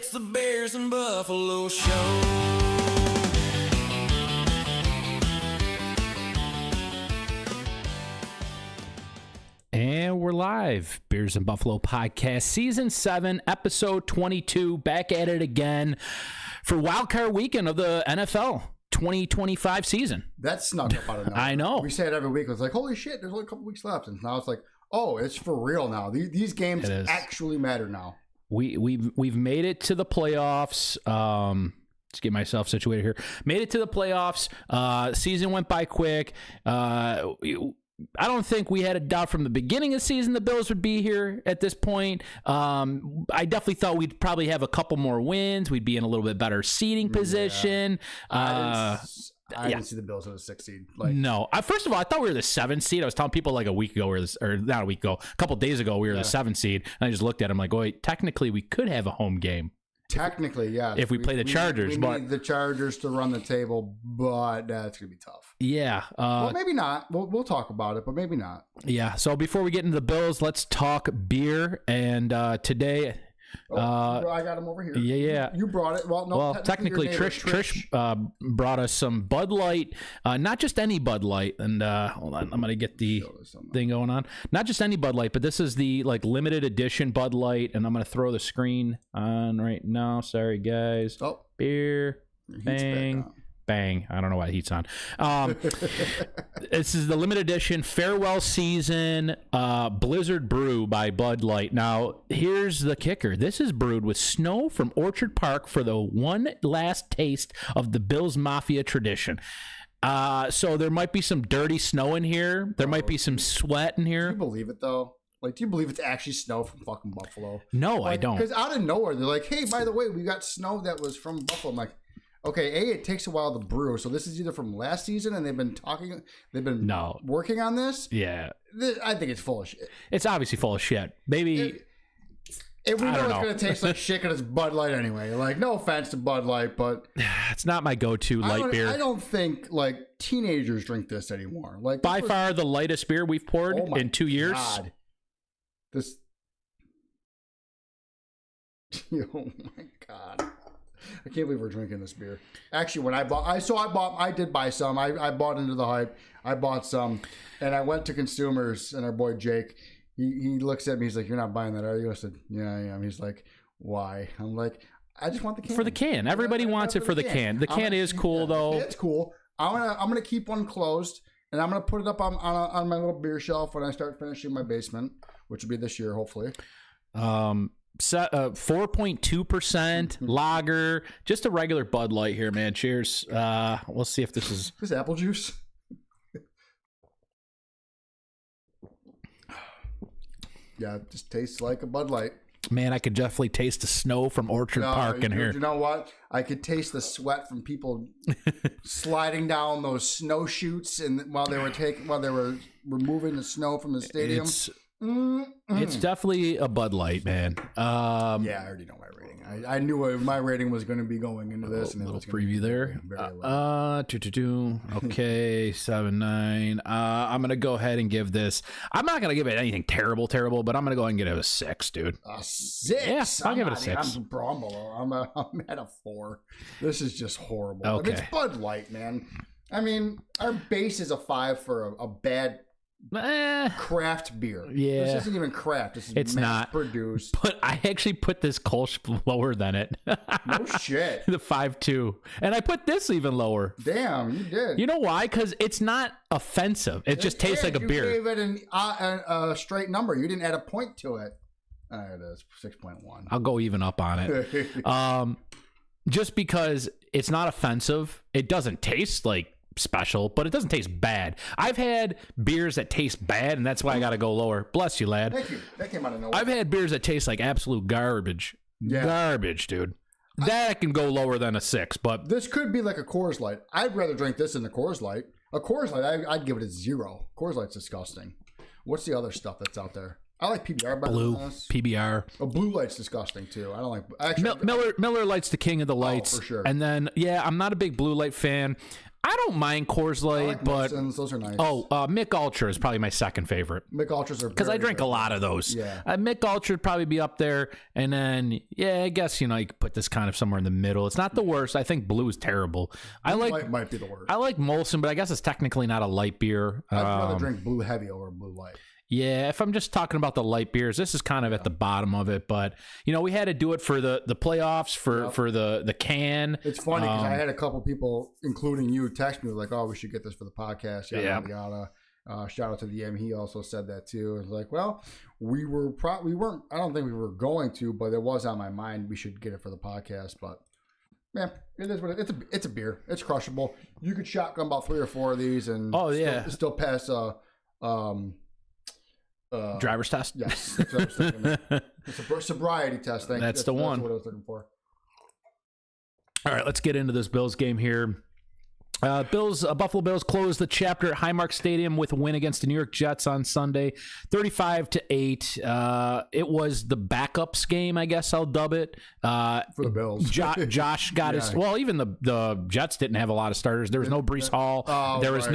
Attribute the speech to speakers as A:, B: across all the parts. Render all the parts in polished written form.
A: It's the Bears and Buffalo Show.
B: And we're live. Bears and Buffalo Podcast, Season 7, Episode 22. Back at it again for Wildcard Weekend of the NFL 2025 season.
C: That snuck up out of nowhere.
B: I know.
C: We say it every week. It's like, holy shit, there's only a couple weeks left. And now it's like, oh, it's for real now. These games actually matter now.
B: We've made it to the playoffs. Let's get myself situated here. Made it to the playoffs. Season went by quick. I don't think we had a doubt from the beginning of the season the Bills would be here at this point. I definitely thought we'd probably have a couple more wins. We'd be in a little bit better seating position.
C: I didn't see the Bills as a 6th seed.
B: No. First of all, I thought we were the 7th seed. I was telling people like a week ago, or not a week ago, a couple days ago, we were the 7th seed. And I just looked at them like, wait, technically we could have a home game.
C: Technically, yeah.
B: If we play the Chargers.
C: We need the Chargers to run the table, but that's going to be tough.
B: Yeah.
C: Well, maybe not. We'll talk about it, but maybe not.
B: Yeah. So before we get into the Bills, let's talk beer. And today...
C: I got him over here.
B: Yeah.
C: You brought it. Well, no.
B: Well, technically Trish brought us some Bud Light, not just any Bud Light. And hold on, I'm gonna get the thing going on. Not just any Bud Light, but this is the limited edition Bud Light, and I'm gonna throw the screen on right now. Sorry, guys.
C: Oh,
B: beer, bang. Bang. I don't know why the heat's on. This is the limited edition farewell season Blizzard Brew by Bud Light. Now, here's the kicker. This is brewed with snow from Orchard Park for the one last taste of the Bills Mafia tradition. So there might be some dirty snow in here. There might be some sweat in here.
C: Do you believe it, though? Do you believe it's actually snow from fucking Buffalo?
B: No, I don't.
C: Because out of nowhere, they're like, hey, by the way, we got snow that was from Buffalo. I'm like, okay, it takes a while to brew, so this is either from last season and they've been working on this.
B: Yeah,
C: I think it's full of shit.
B: It's obviously full of shit. Maybe
C: we know it's going to taste like shit because it's Bud Light anyway. No offense to Bud Light, but
B: it's not my go-to light beer.
C: I don't think teenagers drink this anymore.
B: By far the lightest beer we've poured in 2 years.
C: God. This. Oh my God. I can't believe we're drinking this beer. Actually, when I did buy some. I bought into the hype. I bought some, and I went to Consumers, and our boy Jake, he looks at me. He's like, "You're not buying that, are you?" I said, "Yeah, I am." He's like, "Why?" I'm like, "I just want the can."
B: For the can. Everybody wants it for the can. The can is cool, though.
C: It's cool. I'm gonna keep one closed, and I'm gonna put it up on my little beer shelf when I start finishing my basement, which will be this year, hopefully.
B: 4.2% lager, just a regular Bud Light here, man. Cheers. We'll see if this is
C: apple juice. Yeah, it just tastes like a Bud Light.
B: Man, I could definitely taste the snow from Orchard Park in here.
C: You know what? I could taste the sweat from people sliding down those snow chutes, and while they were removing the snow from the stadium.
B: It's definitely a Bud Light, man.
C: Yeah, I already know my rating. I knew what my rating was going to be going into this.
B: And a little preview there. Okay, 7.9. I'm going to go ahead and give this. I'm not going to give it anything terrible, but I'm going to go ahead and give it a 6, dude.
C: A 6?
B: Yeah, I'll give it a 6.
C: I'm at a 4. This is just horrible.
B: Okay.
C: It's Bud Light, man. I mean, our base is a 5 for a bad craft beer.
B: Yeah,
C: this isn't even craft. This is
B: it's not
C: produced.
B: But I actually put this Kolsch lower than it.
C: No shit.
B: The 5.2, and I put this even lower.
C: Damn, you did.
B: You know why? Because it's not offensive. It just tastes like a beer.
C: You gave it a straight number. You didn't add a point to it. It is 6.1.
B: I'll go even up on it. Just because it's not offensive, it doesn't taste like special, but it doesn't taste bad. I've had beers that taste bad, and that's why I gotta go lower. Bless you, lad.
C: Thank you. That came out of nowhere.
B: I've had beers that taste like absolute garbage. Yeah. Garbage, dude. That can go lower than a 6, but
C: this could be like a Coors Light. I'd rather drink this than the Coors Light. A Coors Light, I'd give it a 0. Coors Light's disgusting. What's the other stuff that's out there? I like PBR better
B: Blue
C: than this.
B: PBR.
C: Oh, blue light's disgusting too. I don't like. Actually,
B: Miller Light's the king of the lights.
C: for sure.
B: And then I'm not a big blue light fan. I don't mind Coors Light,
C: like
B: but
C: Molson's, those are nice.
B: Mick Ultra is probably my second favorite.
C: Mick Ultras are
B: Because I drink a lot of those.
C: Yeah.
B: Mick Ultra would probably be up there. And then, I guess, you could put this kind of somewhere in the middle. It's not the worst. I think blue is terrible.
C: Light might be the worst.
B: I like Molson, but I guess it's technically not a light beer.
C: I'd rather drink blue heavy over blue light.
B: Yeah, if I'm just talking about the light beers, this is kind of at the bottom of it. But, we had to do it for the playoffs, for the can.
C: It's funny because I had a couple people, including you, text me like, oh, we should get this for the podcast. Yada, yada. Shout out to the M. He also said that too. It's like, well, we weren't, I don't think we were going to, but it was on my mind. We should get it for the podcast. But, man, it is what it's a beer. It's crushable. You could shotgun about 3 or 4 of these and still pass
B: driver's test?
C: Yes. That's what I was thinking. It's a sobriety test thing.
B: That's the one.
C: That's what I was looking for.
B: All right, let's get into this Bills game here. Buffalo Bills closed the chapter at Highmark Stadium with a win against the New York Jets on Sunday, 35-8. It was the backups game, I guess I'll dub it.
C: For the Bills.
B: Josh got his. Well, even the Jets didn't have a lot of starters. There was no Breece Hall. There was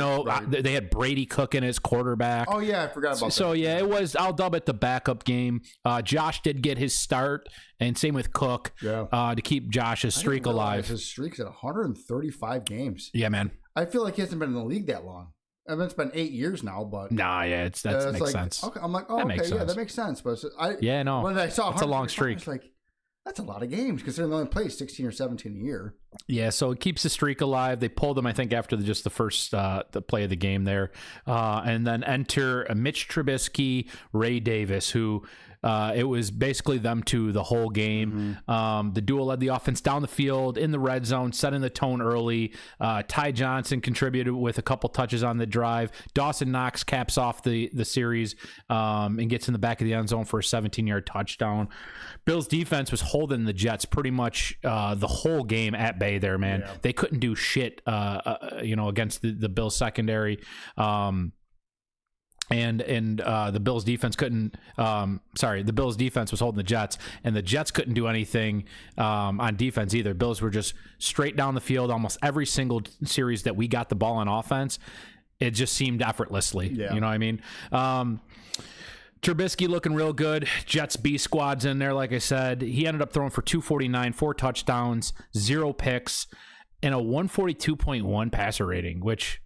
B: they had Brady cooking as quarterback.
C: Oh yeah, I forgot about that.
B: So it was. I'll dub it the backup game. Josh did get his start, and same with Cook. To keep Josh's streak alive.
C: His streak's at 135 games.
B: Yeah, man.
C: I feel like he hasn't been in the league that long. I mean, it's been 8 years now, but
B: that makes sense.
C: Okay, I'm like, that makes sense. But when I saw
B: it's a long streak.
C: I was like, that's a lot of games considering they only play 16 or 17 a year.
B: Yeah, so it keeps the streak alive. They pulled him, I think, after just the first the play of the game there, and then enter Mitch Trubisky, Ray Davis, who. It was basically them two the whole game.
C: Mm-hmm.
B: The duo led the offense down the field in the red zone, setting the tone early. Ty Johnson contributed with a couple touches on the drive. Dawson Knox caps off the series and gets in the back of the end zone for a 17-yard touchdown. Bills defense was holding the Jets pretty much the whole game at bay there, man. Yeah. They couldn't do shit, against the Bills secondary. And the Bills defense couldn't. The Bills defense was holding the Jets, and the Jets couldn't do anything on defense either. Bills were just straight down the field almost every single series that we got the ball on offense. It just seemed effortlessly. Yeah. You know what I mean? Trubisky looking real good. Jets B squad's in there, like I said. He ended up throwing for 249, 4 touchdowns, 0 picks, and a 142.1 passer rating, which.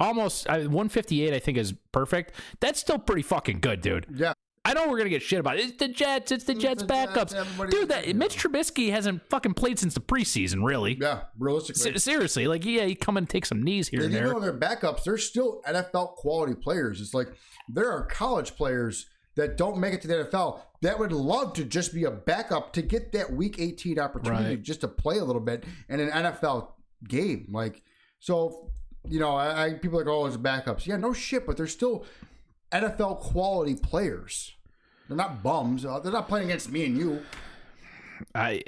B: Almost 158, I think, is perfect. That's still pretty fucking good, dude.
C: Yeah.
B: I know we're going to get shit about it. It's the Jets backups. Dude, Mitch Trubisky hasn't fucking played since the preseason, really.
C: Yeah, realistically.
B: Seriously. Like, he come and take some knees here and there.
C: Even though they're backups, they're still NFL quality players. It's like there are college players that don't make it to the NFL that would love to just be a backup to get that Week 18 opportunity just to play a little bit in an NFL game. Like, so... people are like, oh, it's backups. Yeah, no shit, but they're still NFL quality players. They're not bums. They're not playing against me and you.
B: That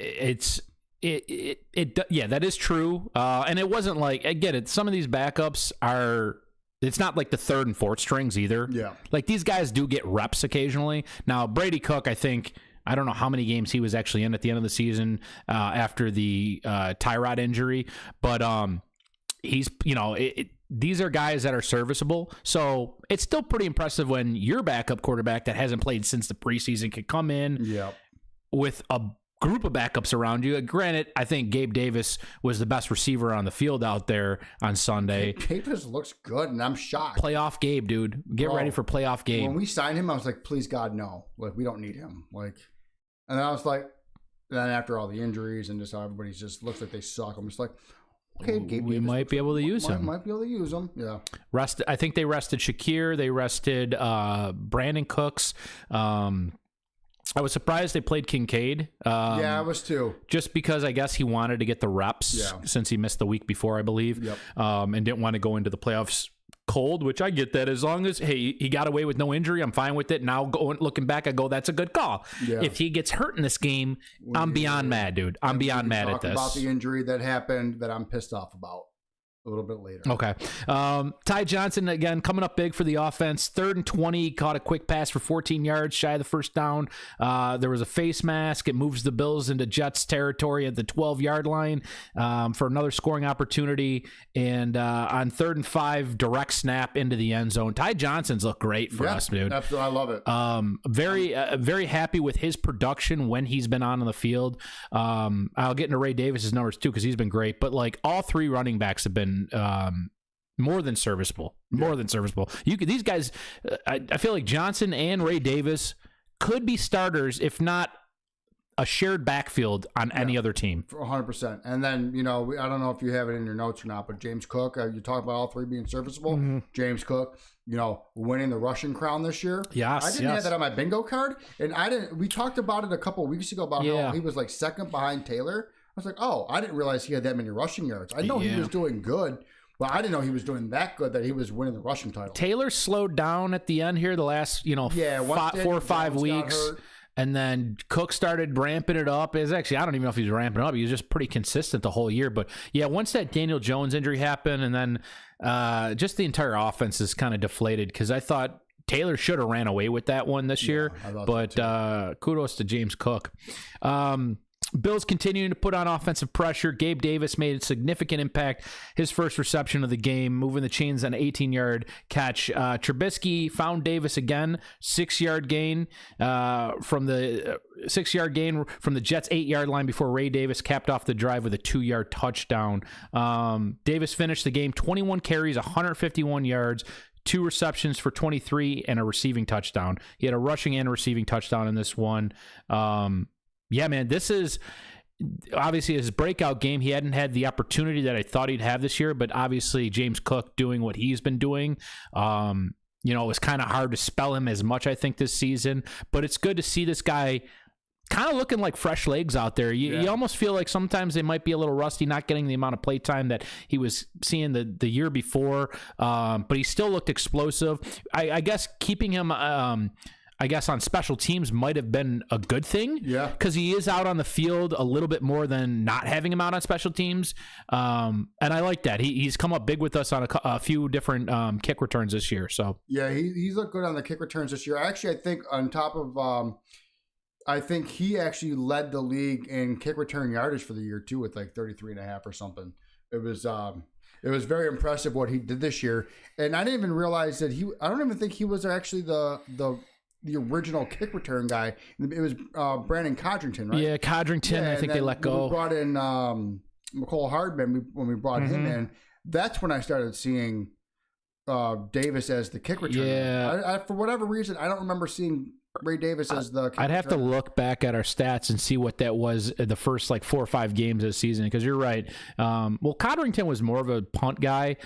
B: is true. And it wasn't like, I get it. Some of these backups are, it's not like the 3rd and 4th strings either.
C: Yeah.
B: Like these guys do get reps occasionally. Now, Brady Cook, I think, I don't know how many games he was actually in at the end of the season after the Tyrod injury, but, he's, these are guys that are serviceable. So it's still pretty impressive when your backup quarterback that hasn't played since the preseason can come in with a group of backups around you. Granted, I think Gabe Davis was the best receiver on the field out there on Sunday.
C: Davis looks good, and I'm shocked.
B: Playoff Gabe, dude. Get ready for playoff Gabe.
C: When we signed him, I was like, please, God, no. Like, we don't need him. Like, and then I was like, then after all the injuries and just how everybody just looks like they suck, I'm just like, okay,
B: we might be able to use him.
C: Might be able to use him. Yeah.
B: I think they rested Shakir. They rested Brandon Cooks. I was surprised they played Kincaid.
C: I was too.
B: Just because I guess he wanted to get the reps since he missed the week before, I believe, and didn't want to go into the playoffs cold, which I get that. As long as, hey, he got away with no injury, I'm fine with it. Now, looking back, I go, that's a good call. Yeah. If he gets hurt in this game, I'm beyond mad, dude. I'm beyond mad at this.
C: About the injury that happened that I'm pissed off about. a little bit later.
B: Okay. Ty Johnson, again, coming up big for the offense. 3rd and 20, caught a quick pass for 14 yards, shy of the first down. There was a face mask. It moves the Bills into Jets territory at the 12-yard line for another scoring opportunity. And on 3rd and 5, direct snap into the end zone. Ty Johnson's looked great for us, dude.
C: Absolutely. I love it.
B: Very happy with his production when he's been on the field. I'll get into Ray Davis's numbers, too, because he's been great. But, like, all 3 running backs have been more than serviceable. These guys, I feel like Johnson and Ray Davis could be starters, if not a shared backfield on any other team.
C: 100%. And then, I don't know if you have it in your notes or not, but James Cook, you talk about all 3 being serviceable.
B: Mm-hmm.
C: James Cook, winning the rushing crown this year.
B: Yes,
C: I didn't have that on my bingo card, and we talked about it a couple of weeks ago about how he was like second behind Taylor. I was like, oh, I didn't realize he had that many rushing yards. I know he was doing good, but I didn't know he was doing that good that he was winning the rushing title.
B: Taylor slowed down at the end here the last, 4 or 5 weeks. And then Cook started ramping it up. I don't even know if he was ramping it up. He was just pretty consistent the whole year. But, yeah, once that Daniel Jones injury happened, and then just the entire offense is kind of deflated because I thought Taylor should have ran away with that one this year. But kudos to James Cook. Bills continuing to put on offensive pressure. Gabe Davis made a significant impact. His first reception of the game, moving the chains on an 18-yard catch. Trubisky found Davis again. 6-yard gain from the 6-yard gain from the Jets' 8-yard line before Ray Davis capped off the drive with a 2-yard touchdown. Davis finished the game 21 carries, 151 yards. 2 receptions for 23 and a receiving touchdown. He had a rushing and a receiving touchdown in this one. Yeah, man, this is obviously his breakout game. He hadn't had the opportunity that I thought he'd have this year, but obviously James Cook doing what he's been doing. It was kind of hard to spell him as much, I think, this season, but it's good to see this guy kind of looking like fresh legs out there. You almost feel like sometimes they might be a little rusty, not getting the amount of play time that he was seeing the year before, but he still looked explosive. I guess keeping him on special teams might have been a good thing. Yeah. Because he is out on the field a little bit more than not having him out on special teams. And I like that. He's come up big with us on a few different kick returns this year. So yeah,
C: he's looked good on the kick returns this year. Actually, I think on top of I think he actually led the league in kick return yardage for the year too, with like 33.5 or something. It was very impressive what he did this year. And I didn't even realize that I don't even think he was actually the original kick return guy. It was Brandon Codrington, right?
B: Yeah, Codrington. I think they let go.
C: We brought in McCole Hardman when we brought him in. That's when I started seeing Davis as the kick returner.
B: Yeah.
C: I, for whatever reason, I don't remember seeing Ray Davis as the kick
B: I'd have
C: returner.
B: to look back at our stats and see what that was in the first 4 or 5 games this season, because you're right. Codrington was more of a punt guy.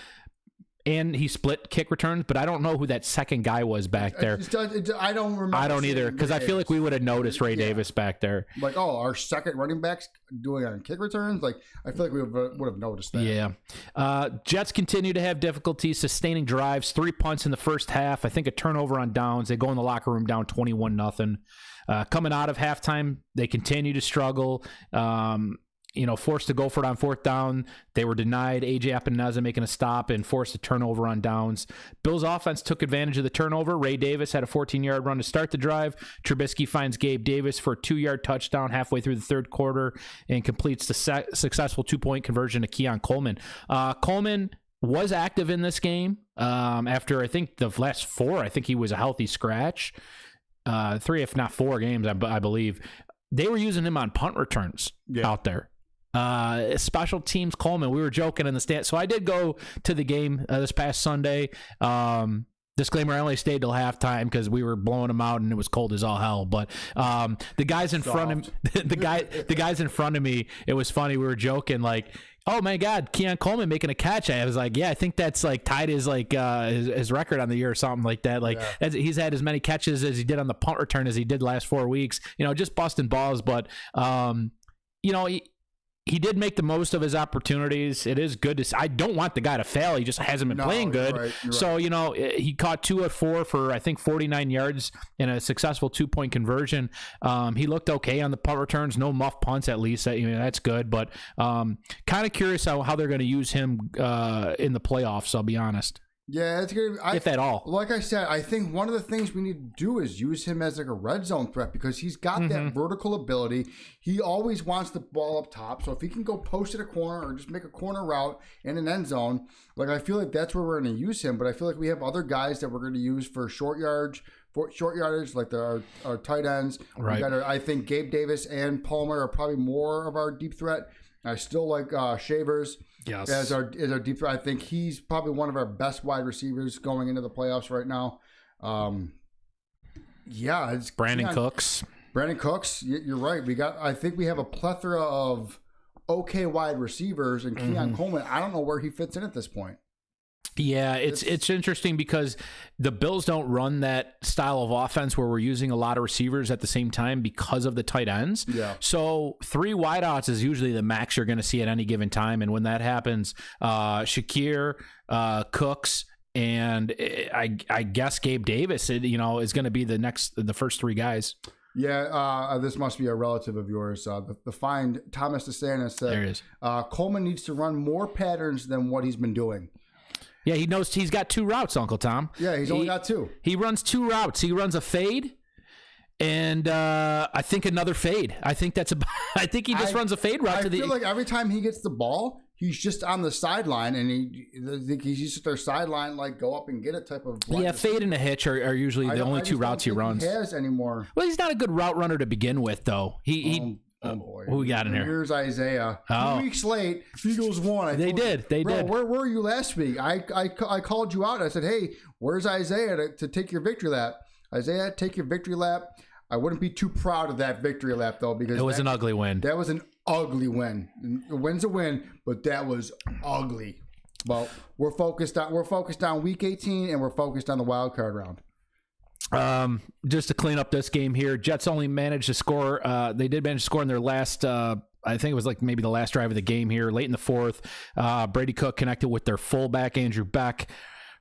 B: And he split kick returns, but I don't know who that second guy was back there.
C: I don't remember.
B: I don't either, because I feel like we would have noticed Ray Davis back there.
C: Like, our second running backs doing on kick returns? Like, I feel like we would have noticed that.
B: Yeah. Jets continue to have difficulty sustaining drives. 3 punts in the first half. I think a turnover on downs. They go in the locker room down 21-0. Coming out of halftime, they continue to struggle. Forced to go for it on 4th down. They were denied. A.J. Epineza making a stop and forced a turnover on downs. Bills offense took advantage of the turnover. Ray Davis had a 14-yard run to start the drive. Trubisky finds Gabe Davis for a 2-yard touchdown halfway through the third quarter and completes the successful 2-point conversion to Keon Coleman. Coleman was active in this game after, I think, the last 4. I think he was a healthy scratch. 3, if not 4 games, I believe. They were using him on punt returns out there. Special teams Coleman, we were joking in the stand. So I did go to the game this past Sunday. Disclaimer, I only stayed till halftime because we were blowing them out and it was cold as all hell. But the guys in front of the guys in front of me, it was funny. We were joking like, oh my God, Keon Coleman making a catch. I was like, yeah, I think that's like tied his his record on the year or something like that. Like he's had as many catches as he did on the punt return as he did last 4 weeks. Just busting balls. But he did make the most of his opportunities. It is good to see. I don't want the guy to fail. He just hasn't been playing good.
C: You're
B: so,
C: right.
B: He caught 2 of 4 for, I think, 49 yards in a successful 2-point conversion. He looked okay on the punt returns. No muff punts, at least. That's good. But kind of curious how they're going to use him in the playoffs, I'll be honest.
C: Yeah, it's gonna be,
B: if at all.
C: Like I said, I think one of the things we need to do is use him as like a red zone threat because he's got that vertical ability. He always wants the ball up top. So if he can go post at a corner or just make a corner route in an end zone, like I feel like that's where we're going to use him. But I feel like we have other guys that we're going to use for short yardage, like our tight ends.
B: Right.
C: I think Gabe Davis and Palmer are probably more of our deep threat. I still like Shavers as our deep threat. I think he's probably one of our best wide receivers going into the playoffs right now. It's
B: Brandon Cooks.
C: Brandon Cooks, you're right. I think we have a plethora of okay wide receivers, and Keon Coleman, I don't know where he fits in at this point.
B: Yeah, it's interesting because the Bills don't run that style of offense where we're using a lot of receivers at the same time because of the tight ends.
C: Yeah.
B: So 3 wideouts is usually the max you're going to see at any given time, and when that happens, Shakir, Cooks, and I guess Gabe Davis, is going to be the first 3 guys.
C: Yeah, this must be a relative of yours. The find Thomas DeSantis said
B: there it is.
C: Coleman needs to run more patterns than what he's been doing.
B: Yeah, he knows he's got 2 routes, Uncle Tom.
C: Yeah, he's only got 2.
B: He runs 2 routes. He runs a fade and I think another fade. I think he just runs a fade route.
C: I feel like every time he gets the ball, he's just on the sideline, and he's just at their sideline, like go up and get it type of.
B: Yeah, fade and a hitch are usually the only 2 routes he runs.
C: He has anymore.
B: Well, he's not a good route runner to begin with, though.
C: Oh boy!
B: Who we got in here?
C: Here's Isaiah. 2 weeks late. Eagles won.
B: They did.
C: Where were you last week? I called you out. I said, "Hey, where's Isaiah to take your victory lap?" Isaiah, take your victory lap. I wouldn't be too proud of that victory lap though, because
B: it was an ugly win.
C: That was an ugly win. A win's a win, but that was ugly. Well, we're focused on week 18, and we're focused on the wild card round.
B: Just to clean up this game here, Jets only managed to score. They did manage to score in their last. I think it was like maybe the last drive of the game here, late in the 4th. Brady Cook connected with their fullback Andrew Beck,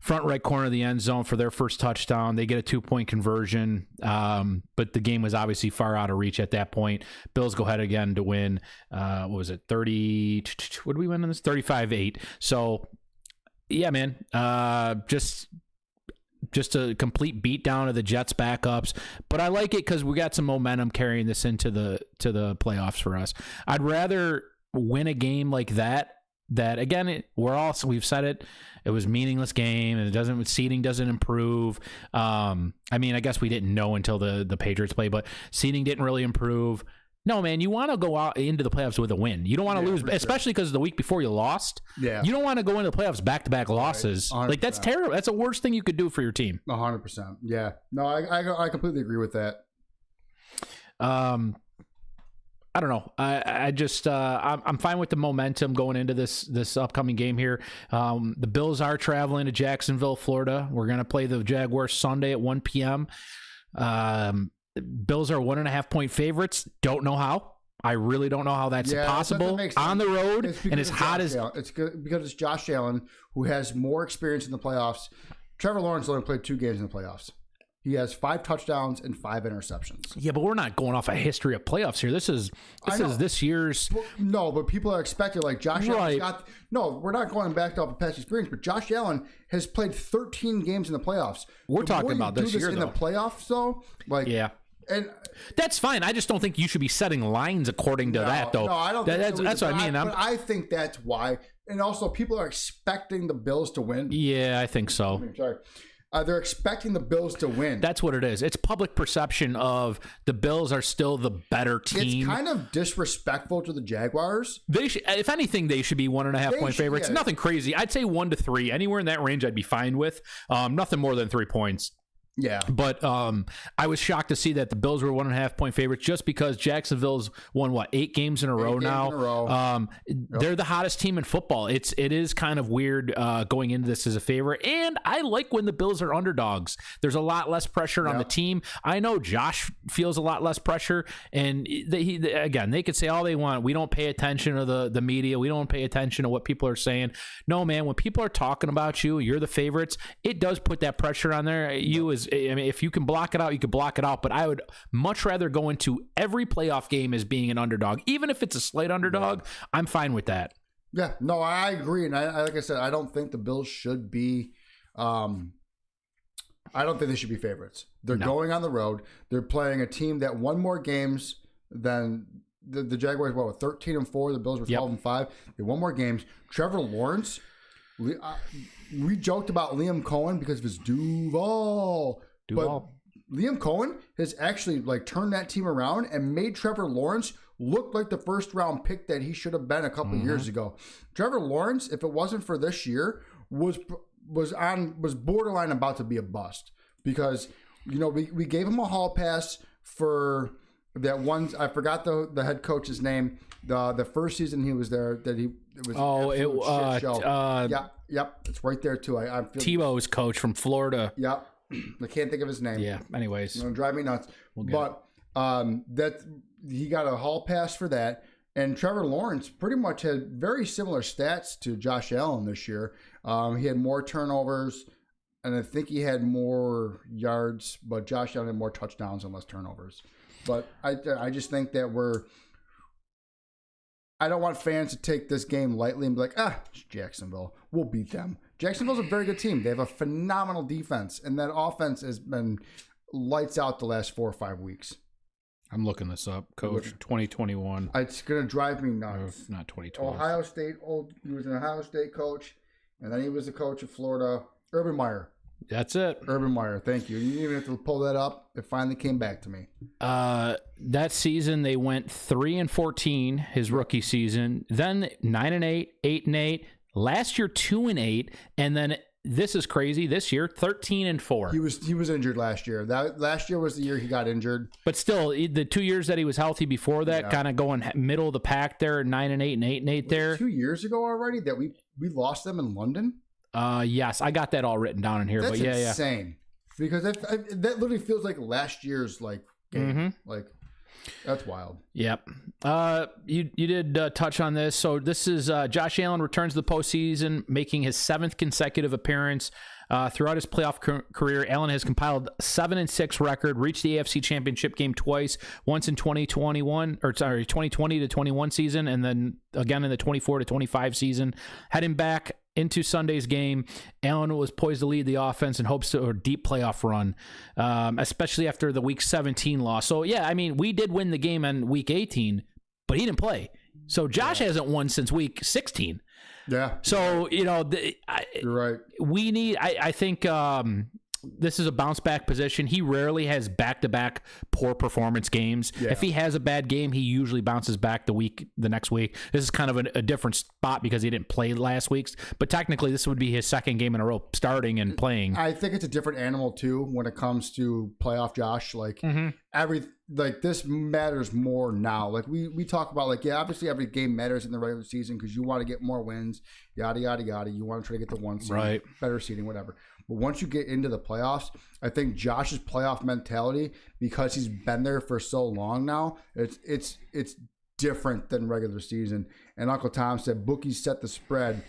B: front right corner of the end zone for their first touchdown. They get a 2-point conversion, but the game was obviously far out of reach at that point. Bills go ahead again to win. What was it? 30. What did we win in this? 35-8. So, yeah, man. Just a complete beatdown of the Jets backups, but I like it because we got some momentum carrying this into the playoffs for us. I'd rather win a game like that. That again, we've said it. It was a meaningless game, and seeding doesn't improve. I guess we didn't know until the Patriots play, but seeding didn't really improve. No, man, you want to go out into the playoffs with a win. You don't want to lose, especially because the week before you lost.
C: Yeah.
B: You don't want to go into the playoffs back-to-back losses.
C: Right.
B: Like, that's terrible. That's the worst thing you could do for your team.
C: 100%. Yeah. No, I completely agree with that.
B: I don't know. I just I'm fine with the momentum going into this upcoming game here. The Bills are traveling to Jacksonville, Florida. We're gonna play the Jaguars Sunday at 1 p.m. Bills are 1.5-point favorites. Don't know how. I really don't know how that's possible on the road and as hot as.
C: It's good because it's Josh Allen who has more experience in the playoffs. Trevor Lawrence only played 2 games in the playoffs. He has 5 touchdowns and 5 interceptions.
B: Yeah, but we're not going off a history of playoffs here. This is this year's.
C: No, but people are expecting like Josh Allen. No, we're not going back off of past experience. But Josh Allen has played 13 games in the playoffs.
B: We're talking about this year,
C: in the playoffs, though. Like,
B: yeah.
C: And
B: that's fine. I just don't think you should be setting lines according to that, though.
C: No, I don't.
B: That's what I mean.
C: But I think that's why. And also, people are expecting the Bills to win.
B: Yeah, I think so.
C: Sorry. They're expecting the Bills to win.
B: That's what it is. It's public perception of the Bills are still the better team.
C: It's kind of disrespectful to the Jaguars.
B: They should, if anything, they should be 1.5-point favorites. Yeah. Nothing crazy. I'd say 1 to 3. Anywhere in that range, I'd be fine with. Nothing more than 3 points.
C: Yeah.
B: But I was shocked to see that the Bills were 1.5-point favorites just because Jacksonville's won 8 games in a row now. They're the hottest team in football. It is kind of weird going into this as a favorite, and I like when the Bills are underdogs. There's a lot less pressure on the team. I know Josh feels a lot less pressure, and they could say all they want. We don't pay attention to the media. We don't pay attention to what people are saying. No, man, when people are talking about you, you're the favorites. It does put that pressure on there. If you can block it out, you can block it out. But I would much rather go into every playoff game as being an underdog, even if it's a slight underdog. I'm fine with that.
C: Yeah, no, I agree, and like I said, I don't think the Bills should be. I don't think they should be favorites. They're going on the road. They're playing a team that won more games than the Jaguars. Were 13-4. The Bills were 12-5. They won more games. Trevor Lawrence. We joked about Liam Cohen because of his Duval. But Liam Cohen has actually turned that team around and made Trevor Lawrence look like the first round pick that he should have been a couple years ago. Trevor Lawrence, if it wasn't for this year, was borderline about to be a bust because we gave him a hall pass for that one. I forgot the head coach's name. The first season he was there, shit show. Yep, it's right there too. I feel
B: Tebow's coach from Florida.
C: Yep, I can't think of his name.
B: Yeah. Anyways,
C: it's gonna drive me nuts. That he got a hall pass for that, and Trevor Lawrence pretty much had very similar stats to Josh Allen this year. He had more turnovers, and I think he had more yards, but Josh Allen had more touchdowns and less turnovers. But I just think that I don't want fans to take this game lightly and be like, it's Jacksonville. We'll beat them. Jacksonville's a very good team. They have a phenomenal defense, and that offense has been lights out the last 4 or 5 weeks.
B: I'm looking this up. Coach 2021.
C: It's going to drive me nuts.
B: Not 2012.
C: Ohio State. He was an Ohio State coach, and then he was the coach of Florida. Urban Meyer.
B: That's it.
C: Urban Meyer. Thank you. You didn't even have to pull that up. It finally came back to me.
B: That season they went 3-14. His rookie season. Then 9-8, 8-8. Last year 2-8, and then this is crazy. This year 13-4.
C: He was injured last year. That last year was the year he got injured.
B: But still, the 2 years that he was healthy before that, kind of going middle of the pack there, 9-8 and 8-8 there.
C: 2 years ago already that we lost them in London.
B: Yes, I got that all written down in here.
C: That's
B: but
C: insane. Because that literally feels like last year's game.
B: Mm-hmm.
C: That's wild.
B: Yep. You did touch on this. So this is Josh Allen returns to the postseason, making his 7th consecutive appearance. Throughout his playoff career, Allen has compiled 7-6 record, reached the AFC Championship game twice, once in 2020 to 21 season, and then again in the 24 to 25 season. Heading back into Sunday's game, Allen was poised to lead the offense in hopes of a deep playoff run, especially after the Week 17 loss. So, yeah, we did win the game in Week 18, but he didn't play. So Josh hasn't won since Week 16.
C: Yeah.
B: So,
C: you're right.
B: We need, I think this is a bounce back position. He rarely has back-to-back poor performance games. Yeah. If he has a bad game, he usually bounces back the next week. This is kind of a different spot because he didn't play last week's, but technically this would be his 2nd game in a row starting and playing.
C: I think it's a different animal too when it comes to playoff Josh. This matters more now. We talk about obviously every game matters in the regular season because you want to get more wins, yada yada yada. You want to try to get the 1 seed,
B: right?
C: Better seeding, whatever. But once you get into the playoffs, I think Josh's playoff mentality, because he's been there for so long now, it's different than regular season. And Uncle Tom said bookies set the spread.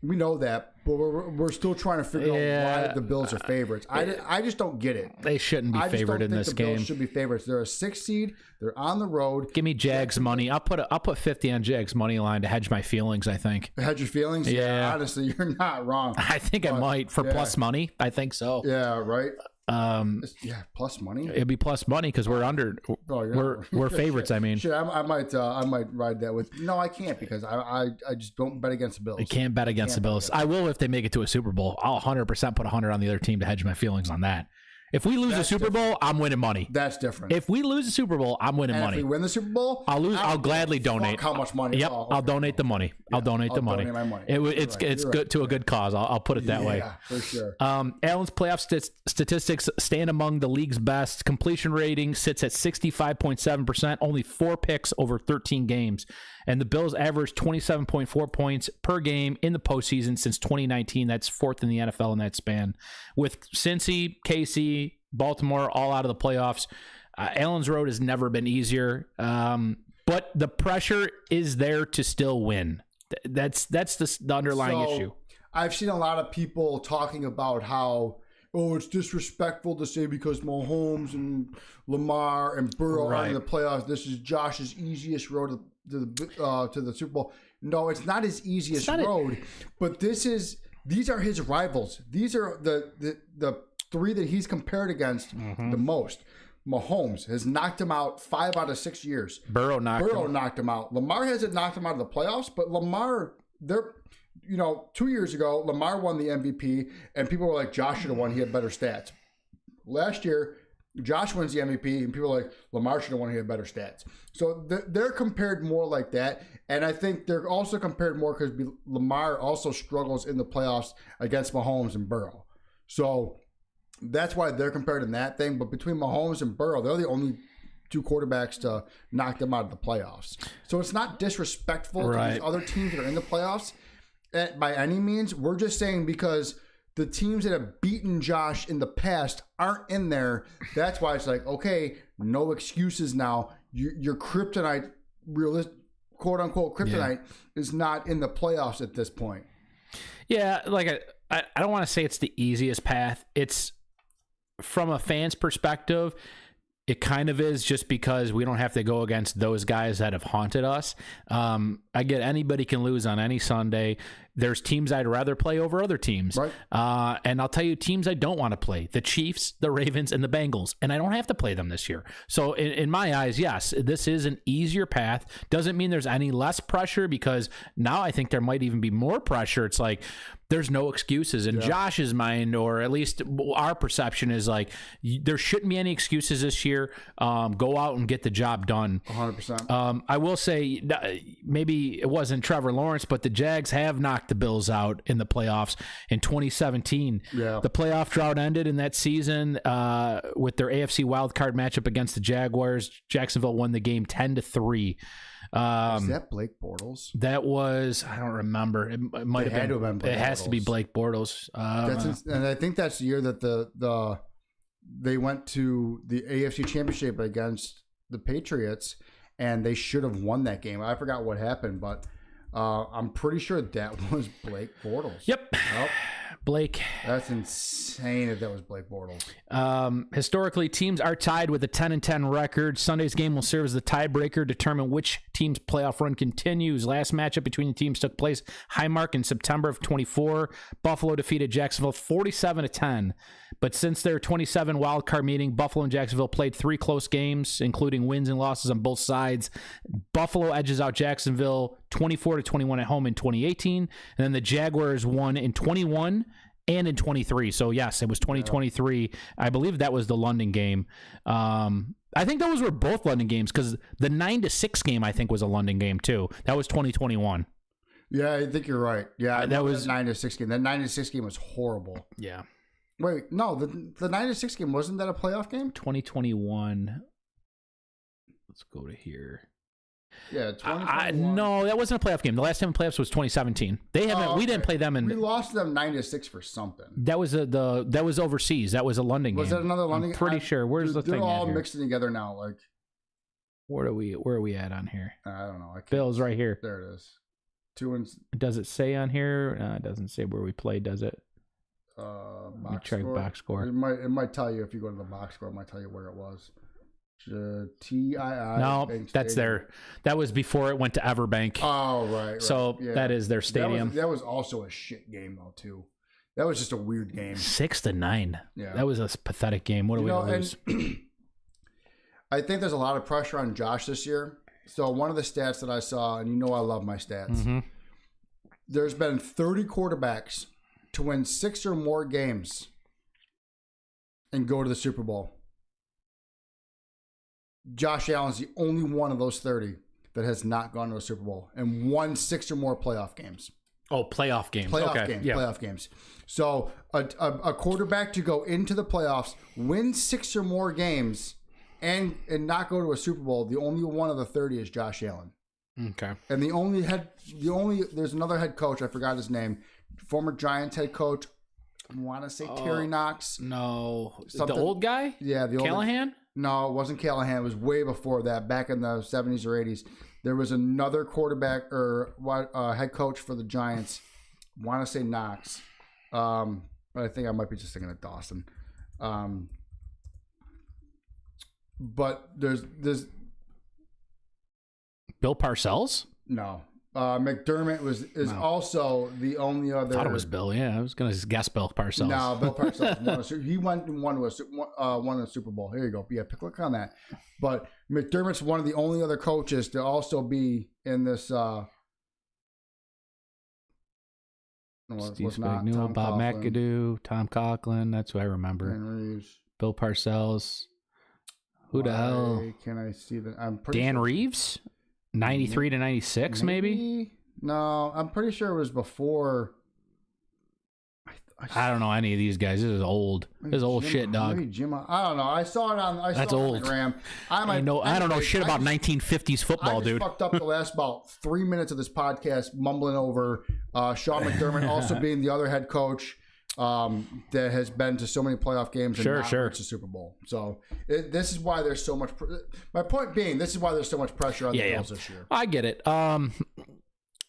C: We know that, but we're still trying to figure out why the Bills are favorites. I just don't get it.
B: They shouldn't be favored in this game.
C: The Bills should be favorites. They're a 6 seed. They're on the road.
B: Give me Jags money. I'll put 50 on Jags money line to hedge my feelings. I think.
C: Hedge your feelings? Yeah. Honestly, you're not wrong.
B: I think I might for plus money. I think so.
C: Yeah. Right. Plus money.
B: It'd be plus money because we're under. We're favorites.
C: Shit, I might ride that with. No, I can't because I just don't bet against the Bills.
B: I can't bet against the Bills. I will if they make it to a Super Bowl. I'll 100% put 100 on the other team to hedge my feelings on that. If we lose the Super Bowl, I'm winning money.
C: That's different.
B: If we lose the Super Bowl, I'm winning
C: and
B: money.
C: if we win the Super Bowl,
B: I'll gladly donate.
C: How much money?
B: Yep,
C: Oh,
B: I'll donate the money. I'll donate the money.
C: Donate my money.
B: It's good
C: right.
B: to a good cause. I'll put it that way.
C: Yeah, for sure.
B: Allen's playoff statistics stand among the league's best. Completion rating sits at 65.7%, only 4 picks over 13 games. And the Bills averaged 27.4 points per game in the postseason since 2019. That's 4th in the NFL in that span. With Cincy, KC, Baltimore all out of the playoffs, Allen's road has never been easier. But the pressure is there to still win. That's the underlying issue.
C: I've seen a lot of people talking about how, it's disrespectful to say because Mahomes and Lamar and Burrow are in the playoffs, this is Josh's easiest road to the Super Bowl. No, it's not his easiest road, but these are his rivals. These are the 3 that he's compared against the most. Mahomes has knocked him out 5 out of 6 years.
B: Burrow
C: knocked him out. Lamar hasn't knocked him out of the playoffs, but Lamar, 2 years ago, Lamar won the MVP, and people were like, Josh should have won. He had better stats. Last year, Josh wins the MVP, and people are like, Lamar should have won. He had better stats. So they're compared more like that, and I think they're also compared more because Lamar also struggles in the playoffs against Mahomes and Burrow. So that's why they're compared in that thing. But between Mahomes and Burrow, they're the only 2 quarterbacks to knock them out of the playoffs. So it's not disrespectful to these other teams that are in the playoffs by any means. We're just saying because the teams that have beaten Josh in the past aren't in there. That's why it's like, okay, no excuses now. Your kryptonite, quote unquote kryptonite, is not in the playoffs at this point.
B: Yeah, like I don't want to say it's the easiest path. It's from a fan's perspective, it kind of is, just because we don't have to go against those guys that have haunted us. I get anybody can lose on any Sunday. There's teams I'd rather play over other teams.
C: Right.
B: And I'll tell you teams I don't want to play: the Chiefs, the Ravens, and the Bengals. And I don't have to play them this year. So in my eyes, yes, this is an easier path. Doesn't mean there's any less pressure, because now I think there might even be more pressure. It's like there's no excuses in Josh's mind, or at least our perception is like there shouldn't be any excuses this year. Go out and get the job done.
C: 100%.
B: I will say, maybe it wasn't Trevor Lawrence, but the Jags have knocked the Bills out in the playoffs in 2017.
C: Yeah.
B: The playoff drought ended in that season with their AFC wildcard matchup against the Jaguars. Jacksonville won the game 10-3.
C: Is that Blake Bortles?
B: That was, I don't remember. It might have been. It has to be Blake Bortles.
C: And I think that's the year that they went to the AFC Championship against the Patriots, and they should have won that game. I forgot what happened, but I'm pretty sure that was Blake Bortles.
B: Yep. Blake.
C: That's insane if that was Blake Bortles.
B: Historically, teams are tied with a 10-10 record. Sunday's game will serve as the tiebreaker, determine which team's playoff run continues. Last matchup between the teams took place Highmark in September of 24. Buffalo defeated Jacksonville 47-10. But since their 27 wildcard meeting, Buffalo and Jacksonville played 3 close games, including wins and losses on both sides. Buffalo edges out Jacksonville 24-21 at home in 2018, and then the Jaguars won in 21 and in 23. So yes, it was 2023. I believe that was the London game. I think those were both London games, because the 9-6 game I think was a London game too. That was 2021.
C: Yeah, I think you're right. Yeah,
B: that was
C: 9-6 game. That 9-6 game was horrible.
B: Yeah.
C: Wait, no, the 9-6 game, wasn't that a playoff game?
B: 2021. Let's go to here.
C: Yeah, 2021.
B: No, that wasn't a playoff game. The last time in playoffs was 2017. They haven't. We didn't play them in.
C: We lost them 9-6 for something.
B: That was that was overseas. That was a London game.
C: Was that another London game?
B: I'm pretty sure. Where's the thing?
C: They're all mixing together now. Like,
B: where are we at on here?
C: I don't know.
B: Bill's right here.
C: There it is. 2 and.
B: Does it say on here? It doesn't say where we played, does it?
C: Let
B: me check box score.
C: It might tell you if you go to the box score. It might tell you where it was. TII.
B: No, that's there. That was before it went to Everbank.
C: Oh, right.
B: So
C: yeah.
B: that is their stadium.
C: That was also a shit game though too. That was just a weird game.
B: 6-9.
C: Yeah,
B: that was a pathetic game. What do we lose?
C: I think there's a lot of pressure on Josh this year. So one of the stats that I saw, and I love my stats.
B: Mm-hmm.
C: There's been 30 quarterbacks to win 6 or more games and go to the Super Bowl. Josh Allen's the only one of those 30 that has not gone to a Super Bowl and won 6 or more playoff games.
B: Oh, playoff games.
C: Playoff games. So a quarterback to go into the playoffs, win 6 or more games, and not go to a Super Bowl, the only one of the 30 is Josh Allen.
B: Okay.
C: And there's another head coach, I forgot his name, former Giants head coach. I want to say Terry Knox.
B: No.
C: Something.
B: The old guy?
C: Yeah, the old
B: Callahan?
C: No, it wasn't Callahan. It was way before that, back in the 70s or 80s. There was another quarterback or head coach for the Giants. I want to say Knox. But I think I might be just thinking of Dawson. But there's
B: Bill Parcells?
C: no. McDermott is also the only other.
B: I thought it was Bill. Yeah, I was going to guess Bill Parcells.
C: No, Bill Parcells he won a Super Bowl. Here you go. Yeah, click on that. But McDermott's one of the only other coaches to also be in this.
B: Steve Spagnuolo, Bob McAdoo, Tom Coughlin. That's who I remember.
C: Reeves.
B: Bill Parcells. Who the hell?
C: Can I see that? I'm pretty
B: Dan
C: sure.
B: Reeves? 93 to 96, maybe?
C: No, I'm pretty sure it was before.
B: I don't know any of these guys. This is old. This is old shit, dog.
C: Maybe Jim. I don't know. I saw it on.
B: That's old.
C: On the gram.
B: I don't know shit about 1950s football,
C: I
B: dude.
C: fucked up the last about 3 minutes of this podcast, mumbling over Sean McDermott also being the other head coach that has been to so many playoff games and not reached the Super Bowl. So this is why there's so much. My point being, this is why there's so much pressure on the Bills this year.
B: I get it.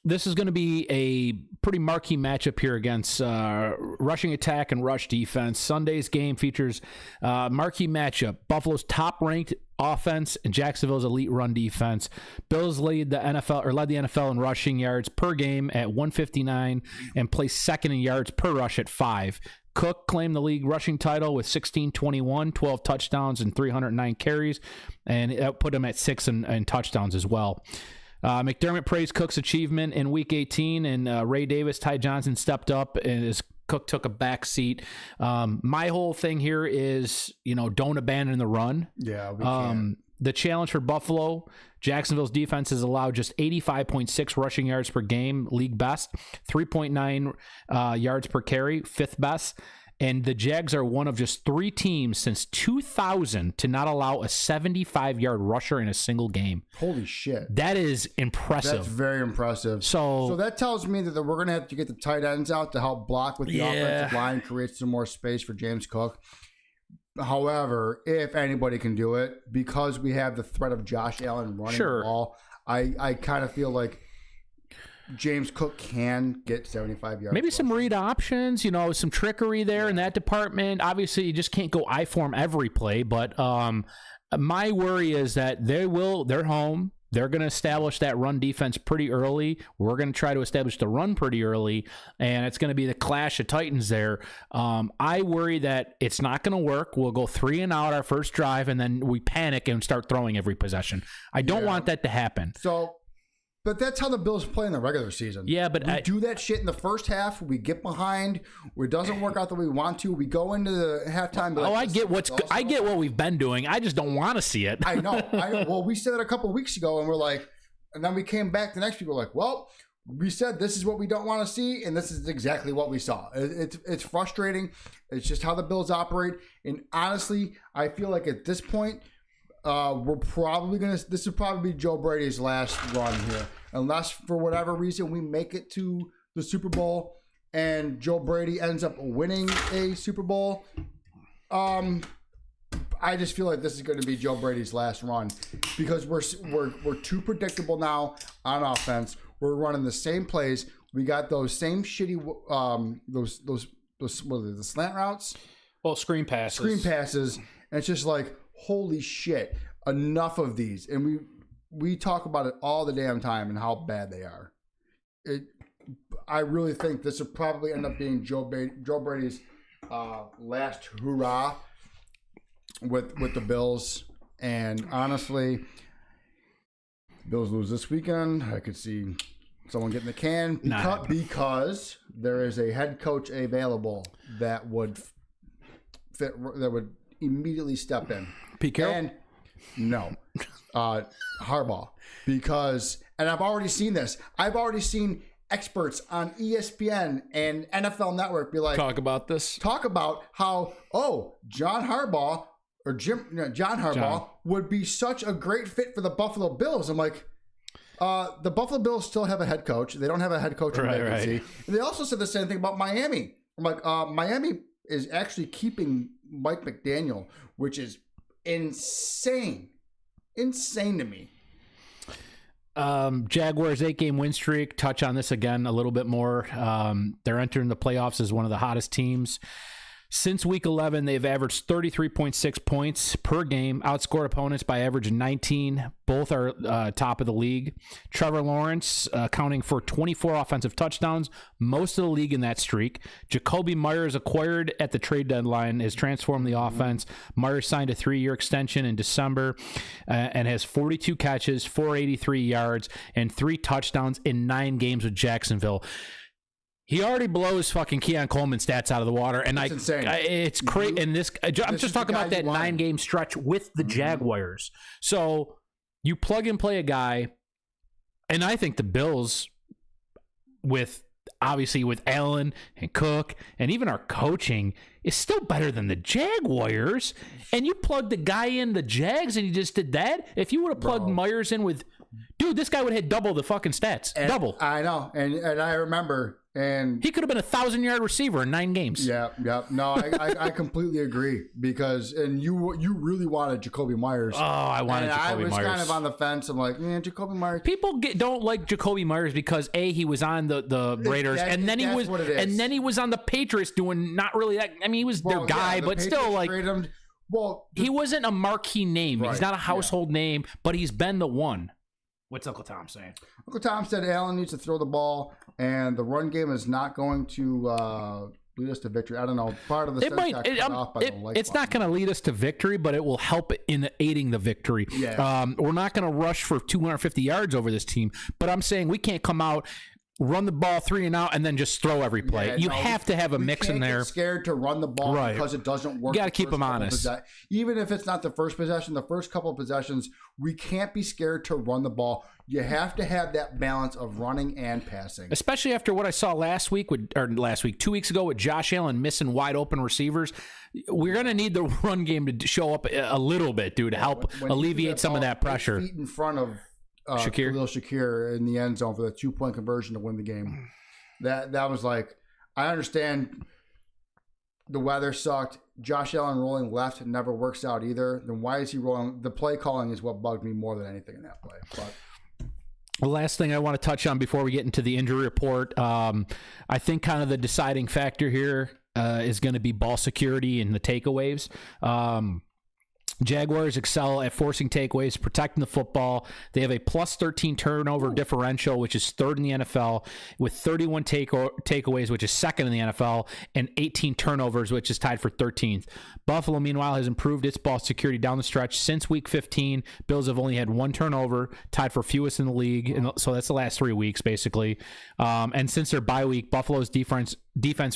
B: This is going to be a pretty marquee matchup here against rushing attack and rush defense. Sunday's game features marquee matchup: Buffalo's top-ranked offense and Jacksonville's elite run defense. Bills led the NFL in rushing yards per game at 159 and placed second in yards per rush at 5. Cook claimed the league rushing title with 1621, 12 touchdowns, and 309 carries, and that put him at 6 in touchdowns as well. McDermott praised Cook's achievement in Week 18, and Ray Davis, Ty Johnson stepped up, and as Cook took a back seat. My whole thing here is, don't abandon the run.
C: Yeah, we can.
B: The challenge for Buffalo, Jacksonville's defense has allowed just 85.6 rushing yards per game, league best, 3.9 yards per carry, fifth best. And the Jags are one of just 3 teams since 2000 to not allow a 75-yard rusher in a single game.
C: Holy shit.
B: That is impressive.
C: That's very impressive.
B: So
C: that tells me that we're going to have to get the tight ends out to help block with the offensive line, create some more space for James Cook. However, if anybody can do it, because we have the threat of Josh Allen running the ball, I kind of feel like James Cook can get 75 yards.
B: Maybe some read options, some trickery there in that department. Obviously, you just can't go I form every play, but my worry is that they're home. They're going to establish that run defense pretty early. We're going to try to establish the run pretty early, and it's going to be the clash of titans there. I worry that it's not going to work. We'll go 3 and out our first drive, and then we panic and start throwing every possession. I don't want that to happen.
C: But that's how the Bills play in the regular season.
B: Yeah, but
C: we do that shit in the first half. We get behind. It doesn't work out the way we want to. We go into the halftime.
B: I get what we've been doing. I just don't want to see it.
C: I know. Well, we said it a couple of weeks ago, and we're like, and then we came back the next week. We're like, well, we said this is what we don't want to see, and this is exactly what we saw. It's frustrating. It's just how the Bills operate. And honestly, I feel like at this point, we're probably this will probably be Joe Brady's last run here, unless for whatever reason we make it to the Super Bowl and Joe Brady ends up winning a Super Bowl. I just feel like this is going to be Joe Brady's last run because we're too predictable now on offense. We're running the same plays. We got those same shitty those what are they, the slant routes?
B: Well, screen passes. And it's just like, holy shit, enough of these. And we talk about it all the damn time and how bad they are. I really think this will probably end up being Joe Brady's last hurrah with the Bills. And honestly, Bills lose this weekend. I could see someone getting the can because there is a head coach available that would
C: fit that would immediately step in.
B: Pete Carroll?
C: And no, Harbaugh, because and I've already seen this. I've already seen experts on ESPN and NFL Network be like,
B: talk about
C: how John Harbaugh would be such a great fit for the Buffalo Bills. I'm like, the Buffalo Bills still have a head coach. They don't have a head coach in vacancy. Right. And they also said the same thing about Miami. I'm like, Miami is actually keeping Mike McDaniel, which is insane to me.
B: Jaguars 8-game win streak. Touch on this again a little bit more. They're entering the playoffs as one of the hottest teams. Since week 11, they've averaged 33.6 points per game, outscored opponents by average 19. Both are top of the league. Trevor Lawrence accounting for 24 offensive touchdowns, most of the league in that streak. Jacoby Myers, acquired at the trade deadline, has transformed the offense. Myers signed a 3-year extension in December and has 42 catches, 483 yards, and 3 touchdowns in 9 games with Jacksonville. He already blows fucking Keon Coleman stats out of the water, and
C: it's insane.
B: It's crazy. And I'm just talking about that 9-game stretch with the Jaguars. So you plug and play a guy, and I think the Bills, with Allen and Cook, and even our coaching, is still better than the Jaguars. And you plug the guy in the Jags, and you just did that. If you would have plugged Myers in with, dude, this guy would have hit double the fucking stats. Double.
C: I know, and I remember. And
B: he could have been a 1,000-yard receiver in 9 games.
C: Yeah. No, I completely agree because you really wanted Jacoby Myers.
B: Oh, I wanted Jacoby Myers.
C: I was kind of on the fence. I'm like, man, Jacoby Myers.
B: People don't like Jacoby Myers because he was on the Raiders, and then he was on the Patriots doing not really that. I mean, he was their guy, but Patriots still like. He wasn't a marquee name. Right, he's not a household name, but he's been the one. What's Uncle Tom saying?
C: Uncle Tom said Allen needs to throw the ball, and the run game is not going to lead us to victory. I don't know. Part of the
B: it's not going to lead us to victory, but it will help in aiding the victory.
C: Yeah.
B: We're not going to rush for 250 yards over this team, but I'm saying we can't come out, run the ball 3 and out, and then just throw every play. You have to have a mix in there.
C: Get scared to run the ball because it doesn't work.
B: You got to keep them honest.
C: Even if it's not the first possession, the first couple of possessions, we can't be scared to run the ball. You have to have that balance of running and passing.
B: Especially after what I saw 2 weeks ago with Josh Allen missing wide open receivers. We're going to need the run game to show up a little bit, dude, to help alleviate some of that pressure.
C: 8 feet in front of Shakir in the end zone for the 2-point conversion to win the game. That was like, I understand the weather sucked. Josh Allen rolling left never works out either. Then why is he rolling? The play calling is what bugged me more than anything in that play. But
B: the last thing I want to touch on before we get into the injury report, I think kind of the deciding factor here is going to be ball security and the takeaways. Jaguars excel at forcing takeaways, protecting the football. They have a plus 13 turnover differential, which is 3rd in the NFL, with 31 takeaways, which is 2nd in the NFL, and 18 turnovers, which is tied for 13th. Buffalo, meanwhile, has improved its ball security down the stretch since Week 15. Bills have only had 1 turnover, tied for fewest in the league, and so that's the last 3 weeks, basically. And since their bye week, Buffalo's defense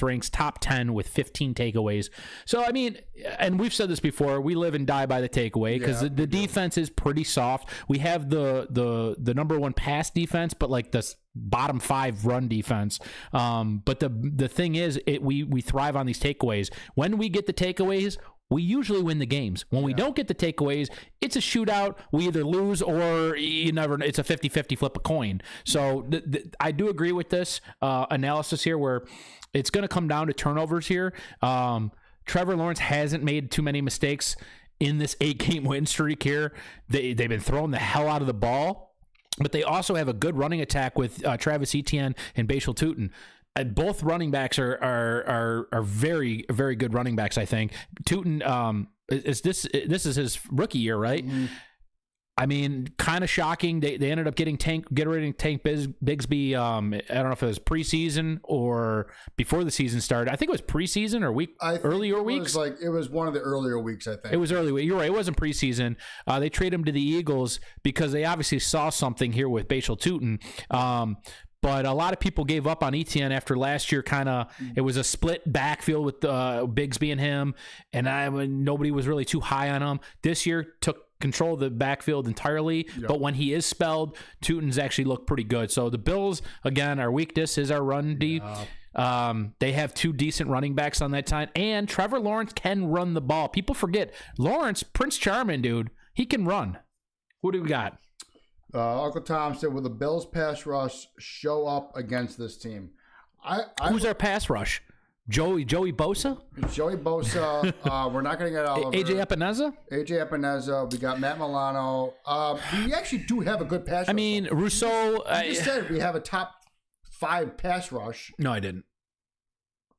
B: ranks top 10 with 15 takeaways. So, I mean, and we've said this before, we live and die by the takeaway because the defense is pretty soft. We have the number 1 pass defense, but like the bottom 5 run defense. But the thing is, we thrive on these takeaways. When we get the takeaways, we usually win the games. When we don't get the takeaways, it's a shootout. We either lose or it's a 50-50 flip a coin. So I do agree with this analysis here where it's going to come down to turnovers here. Trevor Lawrence hasn't made too many mistakes in this 8-game win streak here. They've been throwing the hell out of the ball, but they also have a good running attack with Travis Etienne and Bashal Tutin. Both running backs are very, very good running backs, I think. Tutin, this is his rookie year, right? Mm-hmm. I mean, kind of shocking. They ended up getting Tank Bigsby. I don't know if it was preseason or before the season started. I think it was preseason or earlier weeks.
C: It was one of the earlier weeks, I think.
B: It was early. You're right. It wasn't preseason. They traded him to the Eagles because they obviously saw something here with Bashal Tutin. But a lot of people gave up on Etienne after last year. It was a split backfield with Bigsby and him, and nobody was really too high on him. This year took control of the backfield entirely, but when he is spelled, Tootin's actually looked pretty good. So the Bills, again, our weakness is our run D. They have 2 decent running backs on that time, and Trevor Lawrence can run the ball. People forget Lawrence, Prince Charming, dude, he can run. Who do we got?
C: Uncle Tom said, will the Bills pass rush show up against this team?
B: Who's our pass rush? Joey Bosa?
C: Joey Bosa. We're not going to get Oliver.
B: AJ
C: Epineza. We got Matt Milano. We actually do have a good pass rush.
B: I mean, Rousseau.
C: You just said we have a top 5 pass rush.
B: No, I didn't.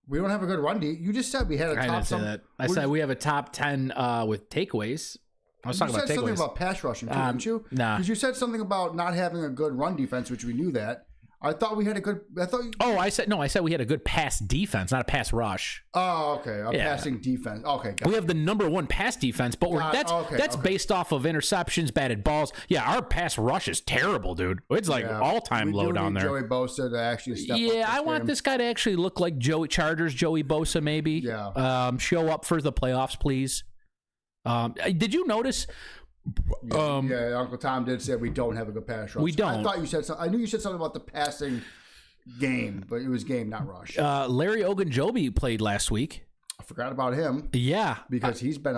C: We don't have a good run D. You just said we had a top.
B: I didn't say that. I said we have a top 10 with takeaways. I was talking about takeaways.
C: You said something about pass rushing too, didn't you?
B: Nah.
C: Because you said something about not having a good run defense, which we knew that. I thought we had a good. I said we had a good pass defense, not a pass rush. Oh, okay. Passing defense. Okay,
B: we have the number 1 pass defense, but that's based off of interceptions, batted balls. Yeah, our pass rush is terrible, dude. It's like all-time low down there.
C: Joey Bosa to actually step up.
B: Yeah, I want this guy to actually look like Joey Bosa, maybe.
C: Yeah.
B: Show up for the playoffs, please. Did you notice?
C: Uncle Tom did say we don't have a good pass rush.
B: We don't.
C: I thought you said something. I knew you said something about the passing game, but it was game, not rush.
B: Larry Ogunjobi played last week.
C: I forgot about him.
B: Yeah,
C: because he's been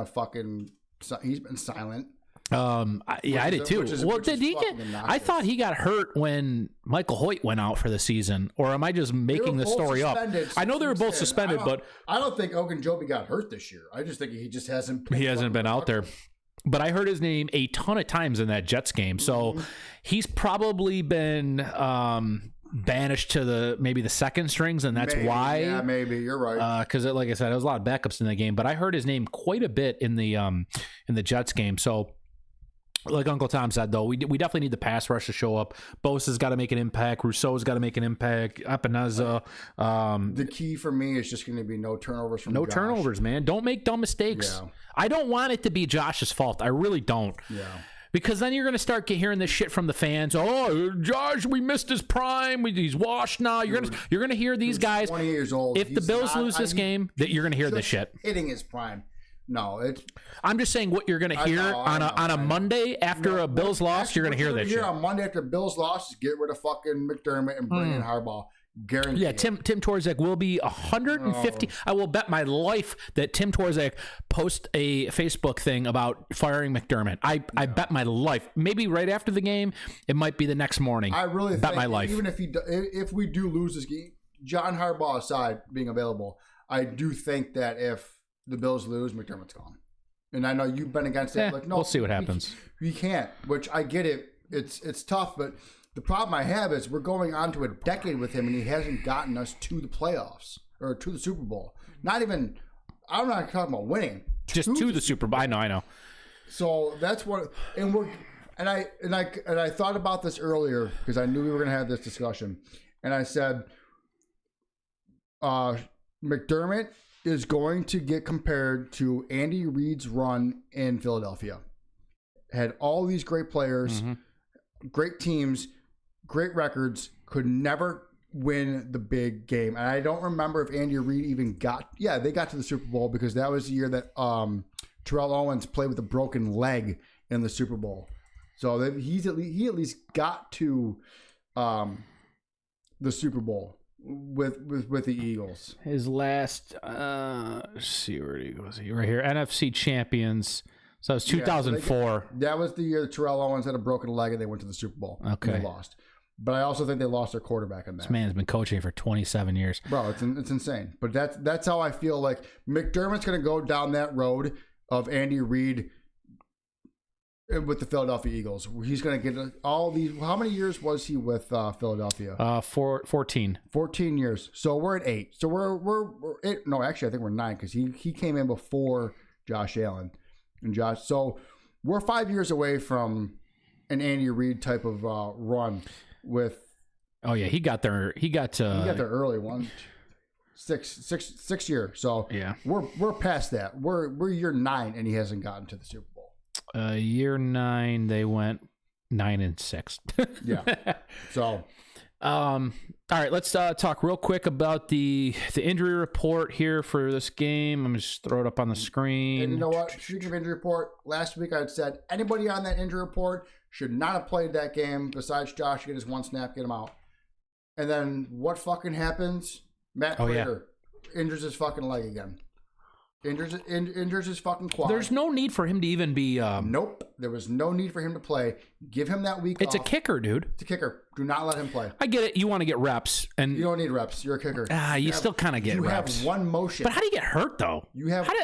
C: silent.
B: I did too. Did he get? I thought he got hurt when Michael Hoyt went out for the season, or am I just making the story up? I know they were both suspended, but
C: I don't think Ogunjobi got hurt this year. I just think he just hasn't.
B: He hasn't been out there. But I heard his name a ton of times in that Jets game, so he's probably been banished to maybe the second strings, and that's why.
C: Yeah, maybe you're right.
B: Because, like I said, there was a lot of backups in that game, but I heard his name quite a bit in the Jets game. So, like Uncle Tom said, though, we definitely need the pass rush to show up. Bosa's got to make an impact. Rousseau's got to make an impact. Epineza.
C: The key for me is just going to be no turnovers from Josh.
B: Turnovers, man. Don't make dumb mistakes. Yeah. I don't want it to be Josh's fault. I really don't.
C: Yeah.
B: Because then you're going to start hearing this shit from the fans. Oh, Josh, we missed his prime. He's washed now. You're going to hear these guys.
C: 20 years old.
B: If the Bills lose this game, that you're going to hear this shit.
C: Hitting his prime. No,
B: I'm just saying what you're going to hear on a Monday after a Bills loss. You're going to hear this shit.
C: On Monday after Bills loss, get rid of fucking McDermott and bring in Harbaugh. Guaranteed.
B: Yeah, Tim Torzak will be 150. I will bet my life that Tim Torzak posts a Facebook thing about firing McDermott. I bet my life. Maybe right after the game. It might be the next morning.
C: I really
B: bet my life.
C: Even if we do lose this game, John Harbaugh aside being available, I do think that if the Bills lose, McDermott's gone. And I know you've been against it. Like, no,
B: we'll see what happens.
C: We can't. Which I get it. It's tough, but. The problem I have is we're going on to a decade with him, and he hasn't gotten us to the playoffs or to the Super Bowl. Not even. I'm not talking about winning.
B: Just to the Super Bowl. I know.
C: So that's what, and I thought about this earlier because I knew we were going to have this discussion, and I said, McDermott is going to get compared to Andy Reid's run in Philadelphia. Had all these great players, great teams. Great records, could never win the big game. And I don't remember if Andy Reid even they got to the Super Bowl because that was the year that Terrell Owens played with a broken leg in the Super Bowl. So he at least got to the Super Bowl with the Eagles.
B: His last, let's see where he goes. Right here, NFC champions. So it was 2004.
C: That was the year that Terrell Owens had a broken leg and they went to the Super Bowl.
B: Okay.
C: And they lost. But I also think they lost their quarterback in that.
B: This man's been coaching for 27 years.
C: Bro, it's insane. But that's how I feel like McDermott's going to go down that road of Andy Reid with the Philadelphia Eagles. He's going to get all these. How many years was he with Philadelphia?
B: 14.
C: 14 years. So we're at 8. So we're 8. No, actually, I think we're 9 because he came in before Josh Allen. And Josh, so we're 5 years away from an Andy Reid type of run with.
B: Oh yeah, he got there. He got there
C: early. 6 year. So
B: yeah,
C: we're past that. We're year 9, and he hasn't gotten to the Super Bowl.
B: Year 9, they went 9-6.
C: Yeah. So
B: All right, let's talk real quick about the injury report here for this game. I'm just throw it up on the screen.
C: And you know what? Speaking of injury report, last week I had said anybody on that injury report should not have played that game besides Josh. Get his one snap, get him out. And then what fucking happens? Matt Prater injures his fucking leg again. Injures his fucking quad.
B: There's no need for him to even be...
C: Nope. There was no need for him to play. Give him that week
B: It's
C: off.
B: a kicker, dude.
C: It's a kicker. Do not let him play.
B: I get it. You want to get reps. And
C: You don't need reps. You're a kicker.
B: you still kind of get reps.
C: You have one motion.
B: But how do you get hurt, though?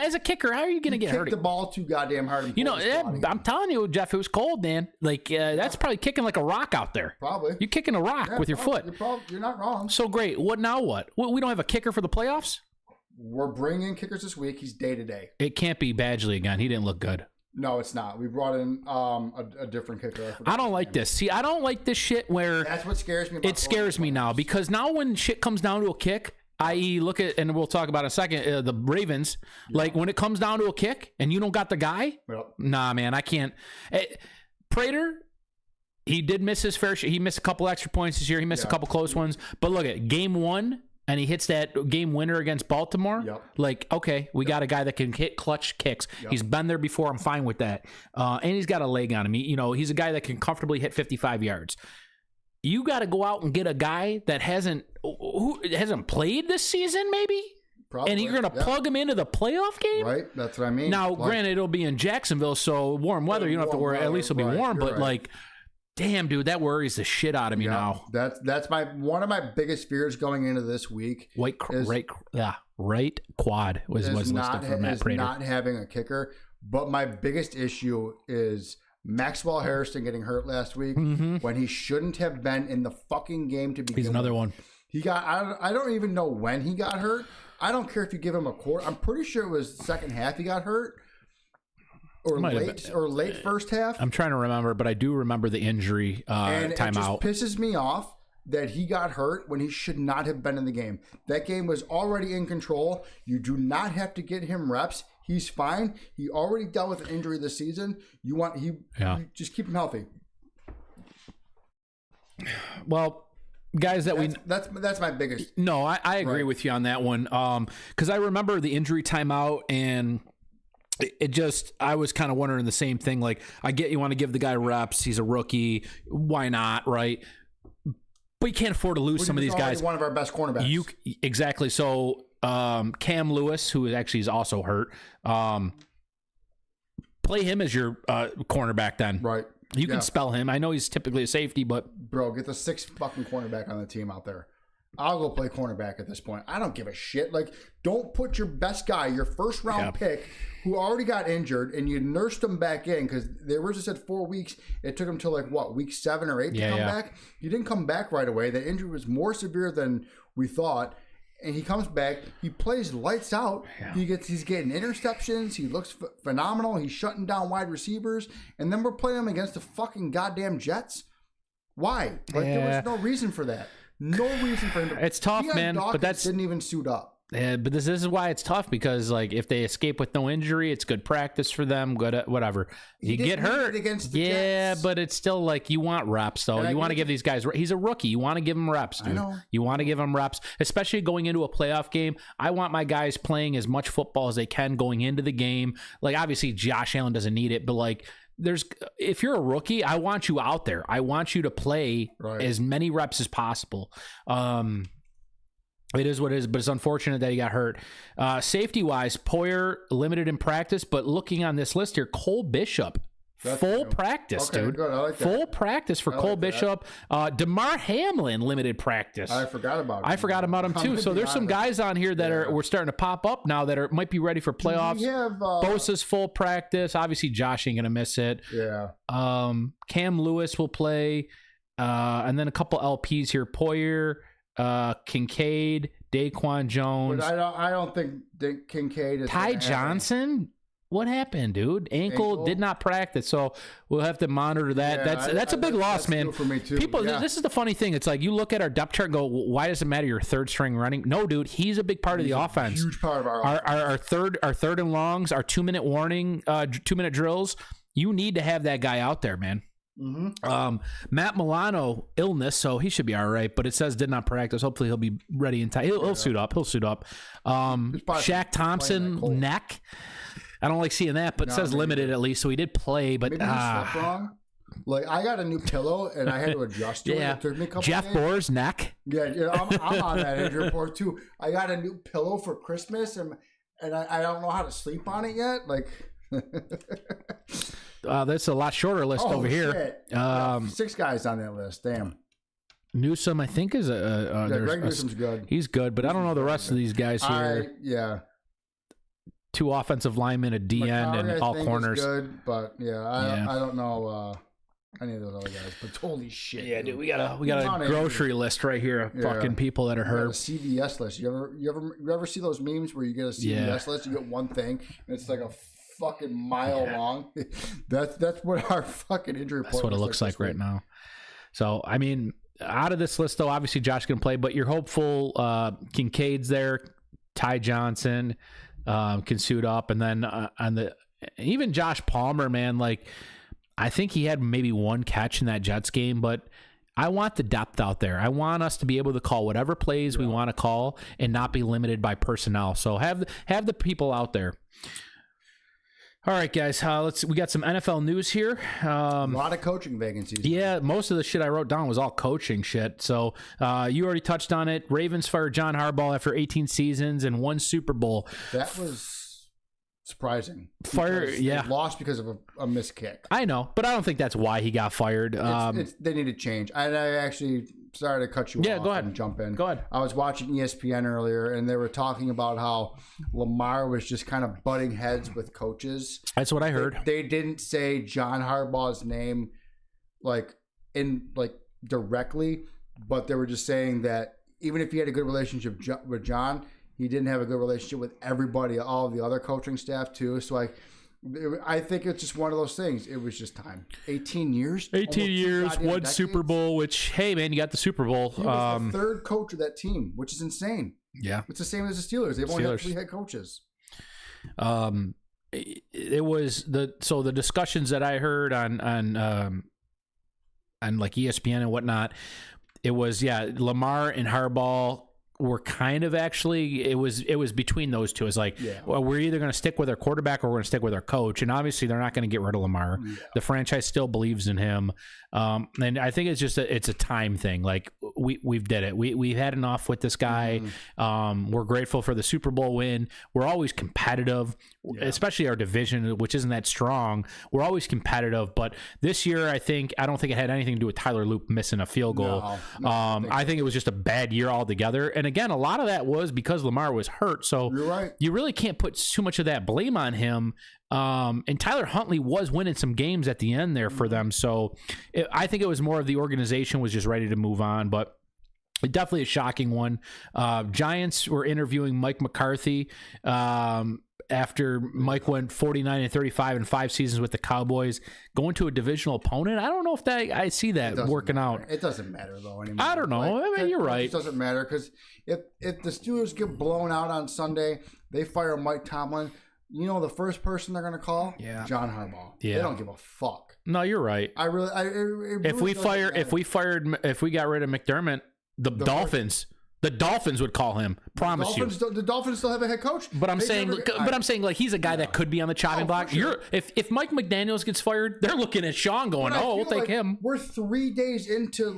B: As a kicker, how are you going to get hurt?
C: Kick the ball too goddamn hard.
B: You know, I'm telling you, Jeff, it was cold, man. Like, that's probably kicking like a rock out there.
C: Probably.
B: You're kicking a rock with your foot.
C: You're not wrong.
B: So great. What now what? We don't have a kicker for the playoffs?
C: We're bringing in kickers this week. He's day to day.
B: It can't be Badgley again. He didn't look good.
C: No, it's not. We brought in a different kicker.
B: I don't like this. See, I don't like this shit where...
C: That's what scares me.
B: It scares me now because now when shit comes down to a kick, i.e. look at, and we'll talk about in a second, the Ravens, like when it comes down to a kick and you don't got the guy, nah, man, I can't. Prater, he did miss his fair share. He missed a couple extra points this year. He missed a couple close ones. But look at game 1. And he hits that game winner against Baltimore. Like, okay, we got a guy that can hit clutch kicks. He's been there before. I'm fine with that. And he's got a leg on him. He's a guy that can comfortably hit 55 yards. You got to go out and get a guy that hasn't played this season, maybe? Probably. And you're going to plug him into the playoff game?
C: Right, that's what I mean.
B: Now, granted, it'll be in Jacksonville, so warm weather. You don't have to worry. At least it'll be warm. But, like... Damn, dude, that worries the shit out of me now.
C: That's one of my biggest fears going into this week.
B: Right quad was listed for Matt Prater.
C: Not having a kicker, but my biggest issue is Maxwell Harrison getting hurt last week when he shouldn't have been in the fucking game to begin with.
B: He's another one.
C: He got. I don't even know when he got hurt. I don't care if you give him a quarter. I'm pretty sure it was the second half he got hurt. Or late first half.
B: I'm trying to remember, but I do remember the injury timeout.
C: It just pisses me off that he got hurt when he should not have been in the game. That game was already in control. You do not have to get him reps. He's fine. He already dealt with an injury this season. You just keep him healthy.
B: Well, guys,
C: that's my biggest.
B: No, I agree with you on that one. Because I remember the injury timeout and. I was kind of wondering the same thing. Like, I get you want to give the guy reps. He's a rookie. Why not, right? But you can't afford to lose some of these guys.
C: One of our best cornerbacks.
B: Exactly. So, Cam Lewis, who actually is also hurt, play him as your cornerback then.
C: Right.
B: You can spell him. I know he's typically a safety, but...
C: Bro, get the 6th fucking cornerback on the team out there. I'll go play cornerback at this point. I don't give a shit. Like, don't put your best guy, your first round pick, who already got injured, and you nursed him back in because they originally said 4 weeks. It took him till week 7 or 8 to come back. He didn't come back right away. The injury was more severe than we thought. And he comes back. He plays lights out. Yeah. He's getting interceptions. He looks phenomenal. He's shutting down wide receivers. And then we're playing him against the fucking goddamn Jets. Why? There was no reason for that. No reason for him to.
B: It's tough, man. But that's
C: didn't even suit up.
B: But this is why it's tough because if they escape with no injury, it's good practice for them. Good at whatever. You get hurt
C: against the Jets.
B: But it's still you want reps though. You want to give these guys. He's a rookie. You want to give him reps, dude.
C: I know.
B: You want to give him reps, especially going into a playoff game. I want my guys playing as much football as they can going into the game. Obviously, Josh Allen doesn't need it, but if you're a rookie, I want you out there. I want you to play as many reps as possible. It is what it is, but it's unfortunate that he got hurt. Safety-wise, Poyer limited in practice, but looking on this list here, Cole Bishop, full practice, dude.
C: Good. I like that.
B: Full practice for Cole Bishop. DeMar Hamlin, limited practice.
C: I forgot about him.
B: I forgot about him, too. So there's some guys on here that we're starting to pop up now that might be ready for playoffs. Bosa's full practice. Obviously, Josh ain't going to miss it.
C: Yeah.
B: Cam Lewis will play. And then a couple LPs here. Poyer, Kincaid, Daquan Jones.
C: But I don't think Kincaid is.
B: Ty Johnson? What happened, dude? Ankle did not practice, so we'll have to monitor that. Yeah, that's a big loss, man.
C: For me too.
B: People, this is the funny thing. It's you look at our depth chart and go, why does it matter your third string running? No, dude, he's a big part of the offense.
C: Huge part of our offense.
B: Our third and longs, our 2-minute warning, 2-minute drills. You need to have that guy out there, man. Matt Milano illness, so he should be all right. But it says did not practice. Hopefully he'll be ready in time. He'll suit up. He'll suit up. Shaq Thompson neck. I don't like seeing that, but it says limited at least, so he did play. But
C: maybe he slept wrong. Like I got a new pillow and I had to adjust to it. It took me a couple
B: Jeff
C: days.
B: Bohr's neck.
C: Yeah, I'm on that injury report too. I got a new pillow for Christmas and I don't know how to sleep on it yet. Like.
B: That's a lot shorter list over here.
C: 6 guys on that list. Damn.
B: Newsome, I think, is
C: Greg Newsome's good.
B: He's good, but I don't know the rest of these guys here.
C: Yeah.
B: 2 offensive linemen, a D end, and all corners.
C: Good, but I don't know any of those other guys. But holy shit!
B: Yeah, dude, we got a grocery list right here of fucking people that are hurt.
C: A CVS list. You ever see those memes where you get a CVS list? You get one thing, and it's like a fucking mile long. That's what our fucking injury report.
B: That's what it looks like right now. So I mean, out of this list though, obviously Josh can play, but you're hopeful. Kincaid's there, Ty Johnson can suit up, and then even Josh Palmer, man, like I think he had maybe 1 catch in that Jets game, but I want the depth out there. I want us to be able to call whatever plays we want to call and not be limited by personnel. So have the people out there. All right, guys. We got some NFL news here.
C: A lot of coaching vacancies.
B: Yeah, most of the shit I wrote down was all coaching shit. So you already touched on it. Ravens fired John Harbaugh after 18 seasons and 1 Super Bowl.
C: That was surprising.
B: They
C: lost because of a missed kick.
B: I know, but I don't think that's why he got fired.
C: They need to change. I actually sorry to cut you off.
B: Go ahead
C: and jump in.
B: Go ahead.
C: I was watching ESPN earlier, and they were talking about how Lamar was just kind of butting heads with coaches.
B: That's what I heard.
C: They didn't say John Harbaugh's name directly, but they were just saying that even if he had a good relationship with John, he didn't have a good relationship with everybody, all of the other coaching staff too. So I think it's just one of those things. It was just time. 18 years?
B: 18 years, 1 Super Bowl, which, hey, man, you got the Super Bowl.
C: He was the 3rd coach of that team, which is insane.
B: Yeah.
C: It's the same as the Steelers. They've only had 3 head coaches.
B: It was the discussions that I heard on like ESPN and whatnot, it was, Lamar and Harbaugh were kind of actually it was between those two. It's like, well, we're either going to stick with our quarterback or we're going to stick with our coach, and obviously they're not going to get rid of Lamar. The franchise still believes in him, and I think it's just it's a time thing. Like we've did it. We've had enough with this guy. We're grateful for the Super Bowl win. We're always competitive, especially our division, which isn't that strong. We're always competitive, but this year I don't think it had anything to do with Tyler Loop missing a field goal. I think it was just a bad year altogether. And again, a lot of that was because Lamar was hurt. So you really can't put too much of that blame on him. And Tyler Huntley was winning some games at the end there for them. So I think it was more of the organization was just ready to move on. But definitely a shocking one. Giants were interviewing Mike McCarthy after Mike went 49-35 in 5 seasons with the Cowboys, going to a divisional opponent. I don't know if I see that working out.
C: It doesn't matter though anymore.
B: I don't know. I mean, you're right.
C: It doesn't matter because if the Steelers get blown out on Sunday, they fire Mike Tomlin. You know the first person they're going to call? John Harbaugh. They don't give a fuck.
B: No, you're right. If we got rid of McDermott, the Dolphins would call him. Promise you.
C: The Dolphins still have a head coach.
B: But I'm saying like he's a guy that could be on the chopping block. Sure. If Mike McDaniels gets fired, they're looking at Sean going, we'll take him.
C: We're 3 days into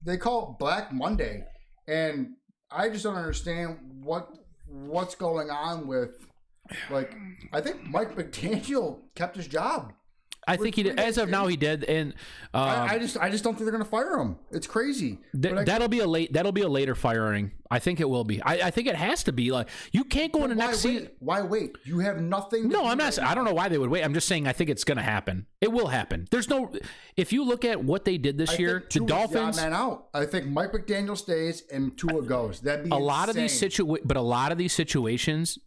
C: they call it Black Monday, and I just don't understand what's going on with. I think Mike McDaniel kept his job.
B: I think he did. As of now, he did, and
C: I just don't think they're going to fire him. It's crazy.
B: That'll be a later firing. I think it will be. I think it has to be. Like you can't go into next season.
C: Why wait? You have nothing.
B: No, I'm not. I don't know why they would wait. I'm just saying I think it's going to happen. It will happen. There's no. If you look at what they did this year, the Dolphins.
C: Man out. I think Mike McDaniel stays and Tua goes. That'd be
B: a lot of these situations.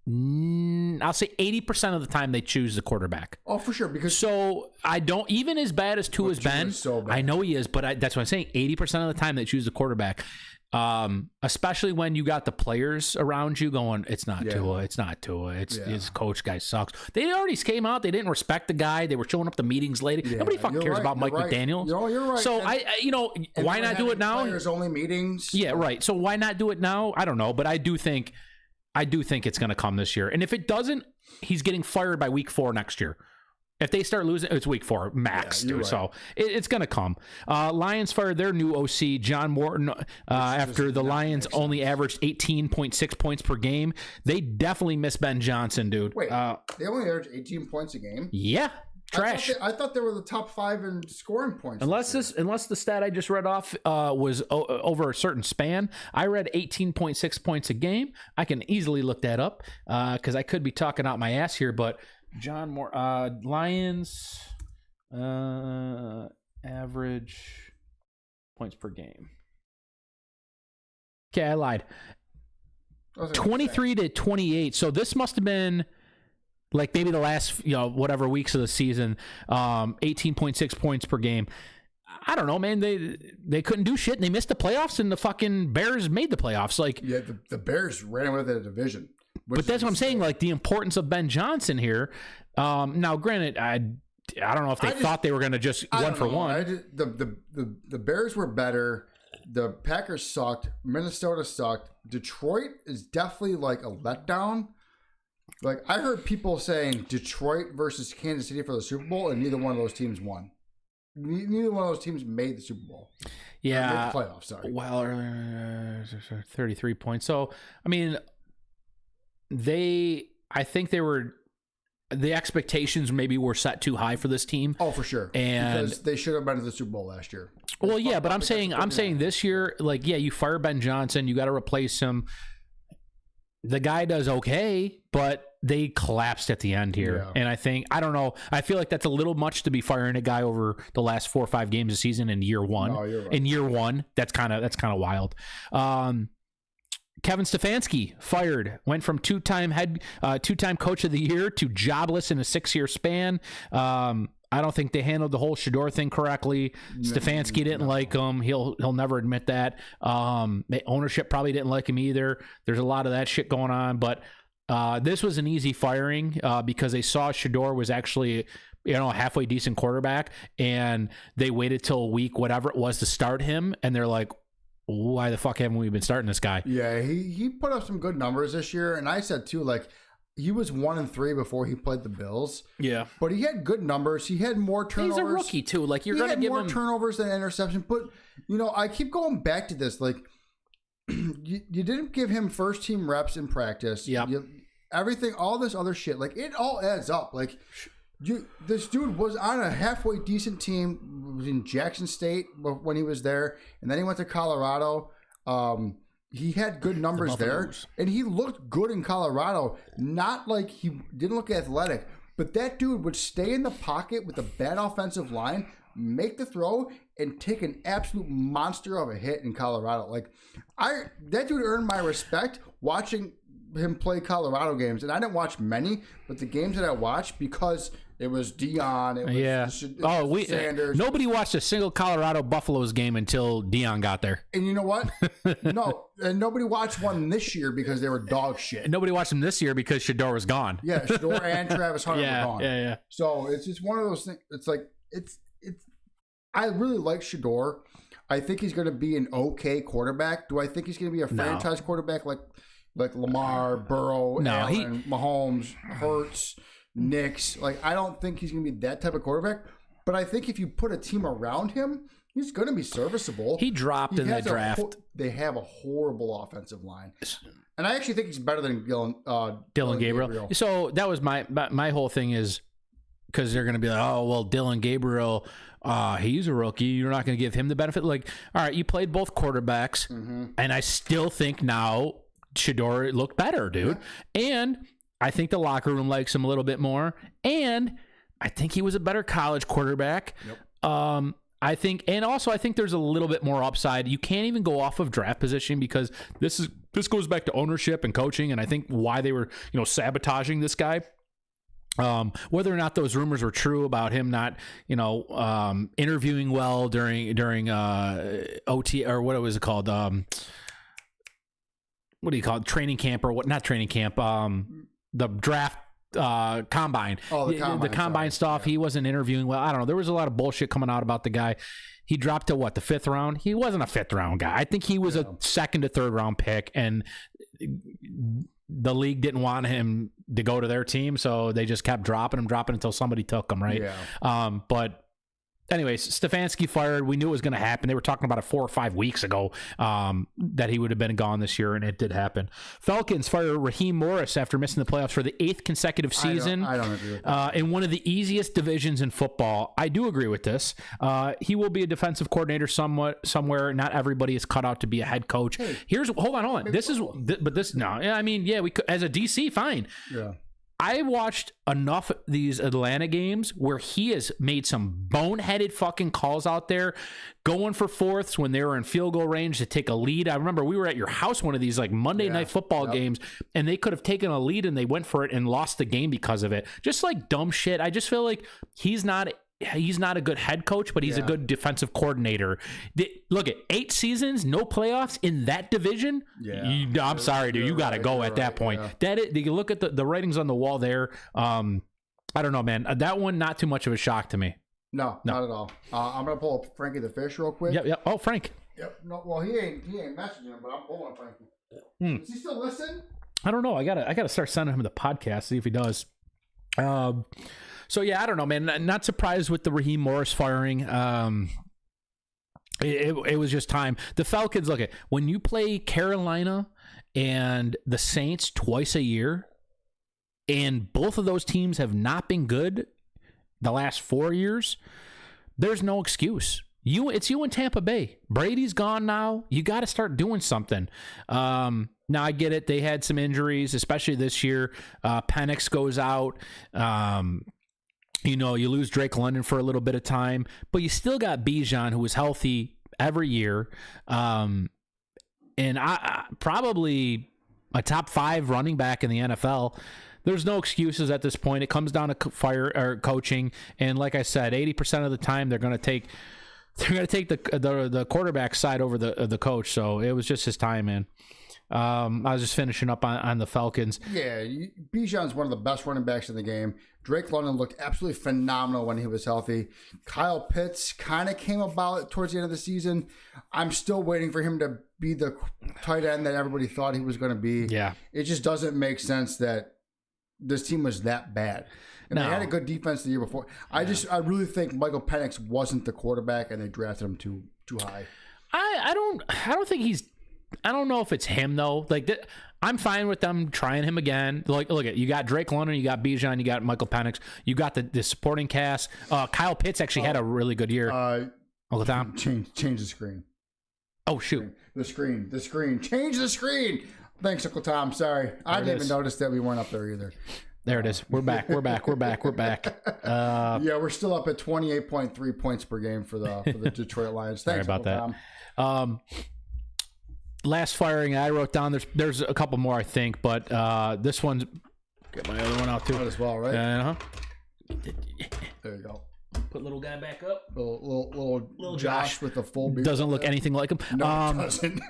B: I'll say 80% of the time they choose the quarterback.
C: Oh, for sure. Because
B: So I don't, even as bad as Tua has been,
C: so bad.
B: I know he is, but that's what I'm saying. 80% of the time they choose the quarterback. Especially when you got the players around you going, it's not Tua, it's not Tua, his coach guy sucks. They already came out, they didn't respect the guy, they were showing up to meetings late. Nobody fucking cares about Mike McDaniel.
C: You're right.
B: So why not do it now?
C: Players only meetings.
B: Yeah, right. So why not do it now? I don't know, but I do think it's going to come this year. And if it doesn't, he's getting fired by week 4 next year. If they start losing, it's week 4 max. Dude. Right. So it's going to come. Lions fired their new OC, John Morton, after the Lions only averaged 18.6 points per game. They definitely miss Ben Johnson, dude.
C: Wait, they only average 18 points a game?
B: Yeah. Trash.
C: I thought they were the top 5 in scoring points.
B: Unless the stat I just read off was over a certain span. I read 18.6 points a game. I can easily look that up because I could be talking out my ass here, but John Moore, Lions average points per game. Okay, I lied. 23 to 28. So this must have been like maybe the last, whatever weeks of the season, 18.6 points per game. I don't know, man. They couldn't do shit, and they missed the playoffs, and the fucking Bears made the playoffs. Like,
C: yeah, the Bears ran away with the division.
B: But that's what I'm saying. Like, the importance of Ben Johnson here. Now, granted, I don't know if they thought they were going to just one for one.
C: The Bears were better. The Packers sucked. Minnesota sucked. Detroit is definitely like a letdown. Like, I heard people saying Detroit versus Kansas City for the Super Bowl, and neither one of those teams won. Neither one of those teams made the Super Bowl.
B: Yeah.
C: Made the playoffs, sorry.
B: Well, 33 points. So, I mean, I think the expectations maybe were set too high for this team.
C: Oh, for sure.
B: And
C: because they should have been to the Super Bowl last year.
B: Well, yeah, but I'm saying this year, like, yeah, you fire Ben Johnson, you got to replace him. The guy does okay, but they collapsed at the end here. Yeah. And I don't know. I feel like that's a little much to be firing a guy over the last 4 or 5 games of season in year one.
C: No, you're right.
B: In year one, that's kind of wild. Kevin Stefanski fired, went from two-time coach of the year to jobless in a 6-year span. I don't think they handled the whole Shador thing correctly. Stefanski didn't like him. He'll never admit that. The ownership probably didn't like him either. There's a lot of that shit going on, but this was an easy firing because they saw Shador was actually a halfway decent quarterback, and they waited till week whatever it was to start him, and they're like, why the fuck haven't we been starting this guy?
C: Yeah, he put up some good numbers this year, and I said too, like, he was 1-3 before he played the Bills.
B: Yeah,
C: but he had good numbers. He had more turnovers.
B: He's a rookie too. Like, you're going to give him
C: more turnovers than interception. But I keep going back to this. Like, you didn't give him first team reps in practice.
B: Yeah,
C: everything, all this other shit. Like, it all adds up. Like, this dude was on a halfway decent team. Was in Jackson State when he was there, and then he went to Colorado. He had good numbers there, and he looked good in Colorado. Not like he didn't look athletic, but that dude would stay in the pocket with a bad offensive line, make the throw, and take an absolute monster of a hit in Colorado. Like, that dude earned my respect watching him play Colorado games, and I didn't watch many, but the games that I watched, because it was Dion, it was Sanders.
B: Nobody watched a single Colorado Buffaloes game until Dion got there.
C: And you know what? No, and nobody watched one this year because they were dog shit.
B: And nobody watched them this year because Shador was gone.
C: Yeah, Shador and Travis Hunter were gone.
B: Yeah.
C: So it's just one of those things. It's like it's. I really like Shador. I think he's going to be an okay quarterback. Do I think he's going to be a franchise quarterback like Lamar, Burrow, Allen, Mahomes, Hurts, Knicks? Like, I don't think he's going to be that type of quarterback. But I think if you put a team around him, he's going to be serviceable.
B: He dropped in the draft.
C: They have a horrible offensive line. And I actually think he's better than
B: Dylan Gabriel. So that was my whole thing is because they're going to be like, oh, well, Dylan Gabriel, he's a rookie. You're not going to give him the benefit. Like, all right, you played both quarterbacks, and I still think now Shador looked better, dude. Yeah. And I think the locker room likes him a little bit more. And I think he was a better college quarterback.
C: Yep.
B: I think there's a little bit more upside. You can't even go off of draft position because this goes back to ownership and coaching, and I think why they were sabotaging this guy. Whether or not those rumors were true about him not interviewing well during OT or what was it called, what do you call it, training camp or what, not training camp, the draft combine. The combine stuff. Yeah. He wasn't interviewing well. I don't know. There was a lot of bullshit coming out about the guy. He dropped to the 5th round. He wasn't a 5th round guy. I think he was a 2nd to 3rd round pick, and the league didn't want him to go to their team, so they just kept dropping him until somebody took him, right? Yeah. But anyways, Stefanski fired. We knew it was going to happen. They were talking about it 4 or 5 weeks ago that he would have been gone this year, and it did happen. Falcons fire Raheem Morris after missing the playoffs for the 8th consecutive season.
C: I don't agree with that.
B: In one of the easiest divisions in football. I do agree with this. He will be a defensive coordinator somewhere. Not everybody is cut out to be a head coach. Hey, hold on. We could, as a DC, fine. Yeah. I watched enough of these Atlanta games where he has made some boneheaded fucking calls out there, going for fourths when they were in field goal range to take a lead. I remember we were at your house one of these like Monday night football games, and they could have taken a lead and they went for it and lost the game because of it. Just like dumb shit. I just feel like he's not a good head coach, but he's a good defensive coordinator. Look at 8 seasons, no playoffs in that division. Yeah, I'm sorry, dude. You got to go at that point. Yeah. You look at the writings on the wall there. I don't know, man. That one, not too much of a shock to me.
C: No. Not at all. I'm gonna pull up Frankie the Fish real quick.
B: Yep. Oh, Frank.
C: Yep. No, well, he ain't messaging him, but I'm pulling Frankie. Does he still listen?
B: I don't know. I gotta start sending him the podcast, see if he does. So, yeah, I don't know, man. Not surprised with the Raheem Morris firing. It was just time. The Falcons, look, when you play Carolina and the Saints twice a year, and both of those teams have not been good the last 4 years, there's no excuse. It's you in Tampa Bay. Brady's gone now. You got to start doing something. Now, I get it. They had some injuries, especially this year. Penix goes out. You lose Drake London for a little bit of time, but you still got Bijan, who is healthy every year. And I probably a top 5 running back in the NFL. There's no excuses at this point. It comes down to coaching. And like I said, 80% of the time they're going to take the quarterback side over the coach. So it was just his time, man. I was just finishing up on the Falcons.
C: Yeah, Bijan's one of the best running backs in the game. Drake London looked absolutely phenomenal when he was healthy. Kyle Pitts kind of came about towards the end of the season. I'm still waiting for him to be the tight end that everybody thought he was going to be.
B: Yeah.
C: It just doesn't make sense that this team was that bad. And they had a good defense the year before. I really think Michael Penix wasn't the quarterback, and they drafted him too high.
B: I don't think he's. I don't know if it's him though. I'm fine with them trying him again. Look at you got Drake London, you got Bijan, you got Michael Penix, you got the supporting cast. Kyle Pitts actually had a really good year. Uncle Tom,
C: change the screen.
B: Oh shoot,
C: the screen. Change the screen. Thanks, Uncle Tom. Sorry, I didn't even notice that we weren't up there either.
B: There it is. We're back.
C: Yeah, we're still up at 28.3 points per game for the Detroit Lions. Thanks,
B: Sorry about
C: Uncle
B: that. Tom. Last firing I wrote down. There's a couple more I think, but this one's get my other one out too.
C: Might as well, right? There you go.
B: Put little guy back up.
C: Little Josh with the full beard.
B: Doesn't look anything like him.
C: No, it doesn't.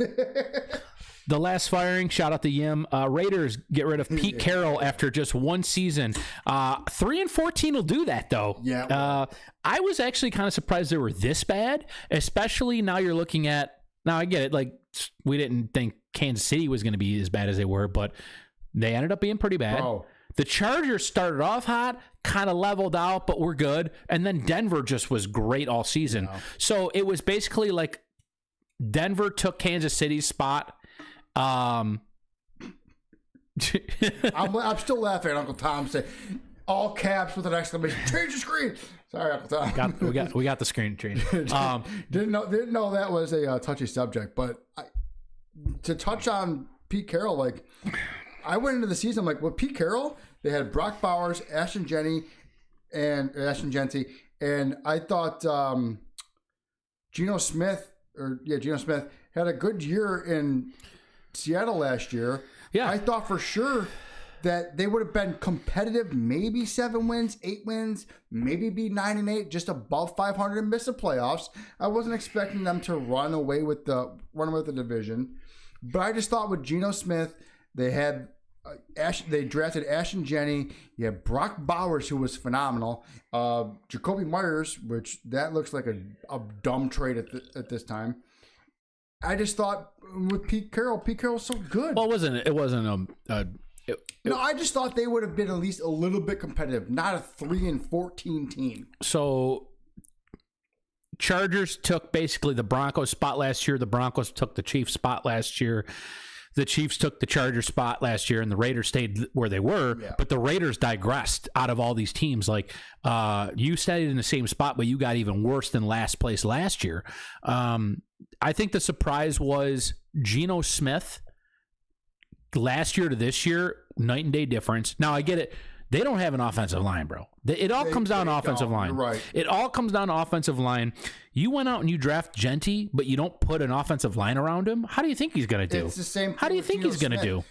B: The last firing, shout out to Yim. Raiders get rid of Pete Carroll after just one season. 3-14 will do that though.
C: Yeah.
B: I was actually kind of surprised they were this bad, especially now you're looking at. Now I get it. Like we didn't think Kansas City was going to be as bad as they were, but they ended up being pretty bad.
C: Bro.
B: The Chargers started off hot, kind of leveled out, but we're good. And then Denver just was great all season. Yeah. So it was basically like Denver took Kansas City's spot.
C: I'm still laughing at Uncle Tom say all caps with an exclamation. Change the screen. Sorry, Uncle Tom.
B: We got the screen change.
C: Didn't know that was a touchy subject, but to touch on Pete Carroll, like I went into the season like with Pete Carroll, they had Brock Bowers, Ashton Genty, and I thought Geno Smith had a good year in Seattle last year.
B: Yeah.
C: I thought for sure that they would have been competitive, maybe 7 wins, 8 wins, maybe be 9-8, just above 500 and miss the playoffs. I wasn't expecting them to run away with the division, but I just thought with Geno Smith, they had they drafted Ashton Jenney. You had Brock Bowers, who was phenomenal. Jacoby Myers, which that looks like a dumb trade at this time. I just thought with Pete Carroll's so good.
B: Well, it wasn't
C: no, I just thought they would have been at least a little bit competitive, not a 3-14 team.
B: So Chargers took basically the Broncos spot last year. The Broncos took the Chiefs spot last year. The Chiefs took the Chargers spot last year, and the Raiders stayed where they were. Yeah. But the Raiders digressed out of all these teams. Like you stayed in the same spot, but you got even worse than last place last year. I think the surprise was Geno Smith. Last year to this year, night and day difference. Now, I get it. They don't have an offensive line, bro. It all comes down to offensive line.
C: Right.
B: It all comes down to offensive line. You went out and you draft Genty, but you don't put an offensive line around him. How do you think he's going to do?
C: It's the same thing.
B: How do you think he's going to do?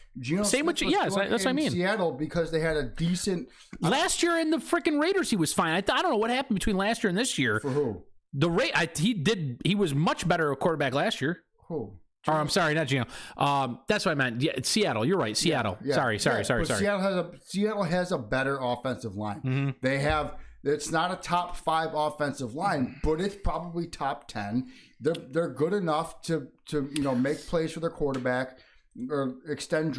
B: Same with yes, that's what I mean.
C: Seattle because they had a decent.
B: Last year in the freaking Raiders, he was fine. I don't know what happened between last year and this year.
C: For who?
B: He was much better a quarterback last year.
C: Who?
B: Or I'm sorry, not Geno. That's what I meant. Yeah, it's Seattle. You're right. Seattle.
C: Yeah.
B: Sorry.
C: Seattle has a better offensive line.
B: Mm-hmm.
C: They have. It's not a top 5 offensive line, but it's probably top 10. They're good enough to make plays for their quarterback or extend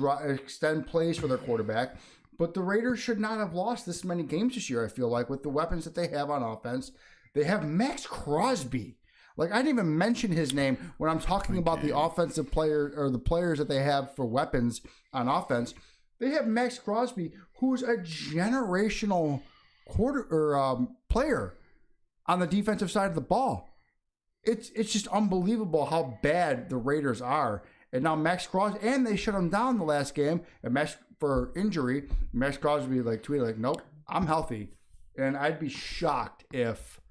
C: plays for their quarterback. But the Raiders should not have lost this many games this year. I feel like with the weapons that they have on offense, they have Max Crosby. Like, I didn't even mention his name when I'm talking about the offensive player or the players that they have for weapons on offense. They have Max Crosby, who's a generational player on the defensive side of the ball. It's just unbelievable how bad the Raiders are. And now Max Crosby, and they shut him down the last game for injury. Max Crosby tweeted nope, I'm healthy. And I'd be shocked if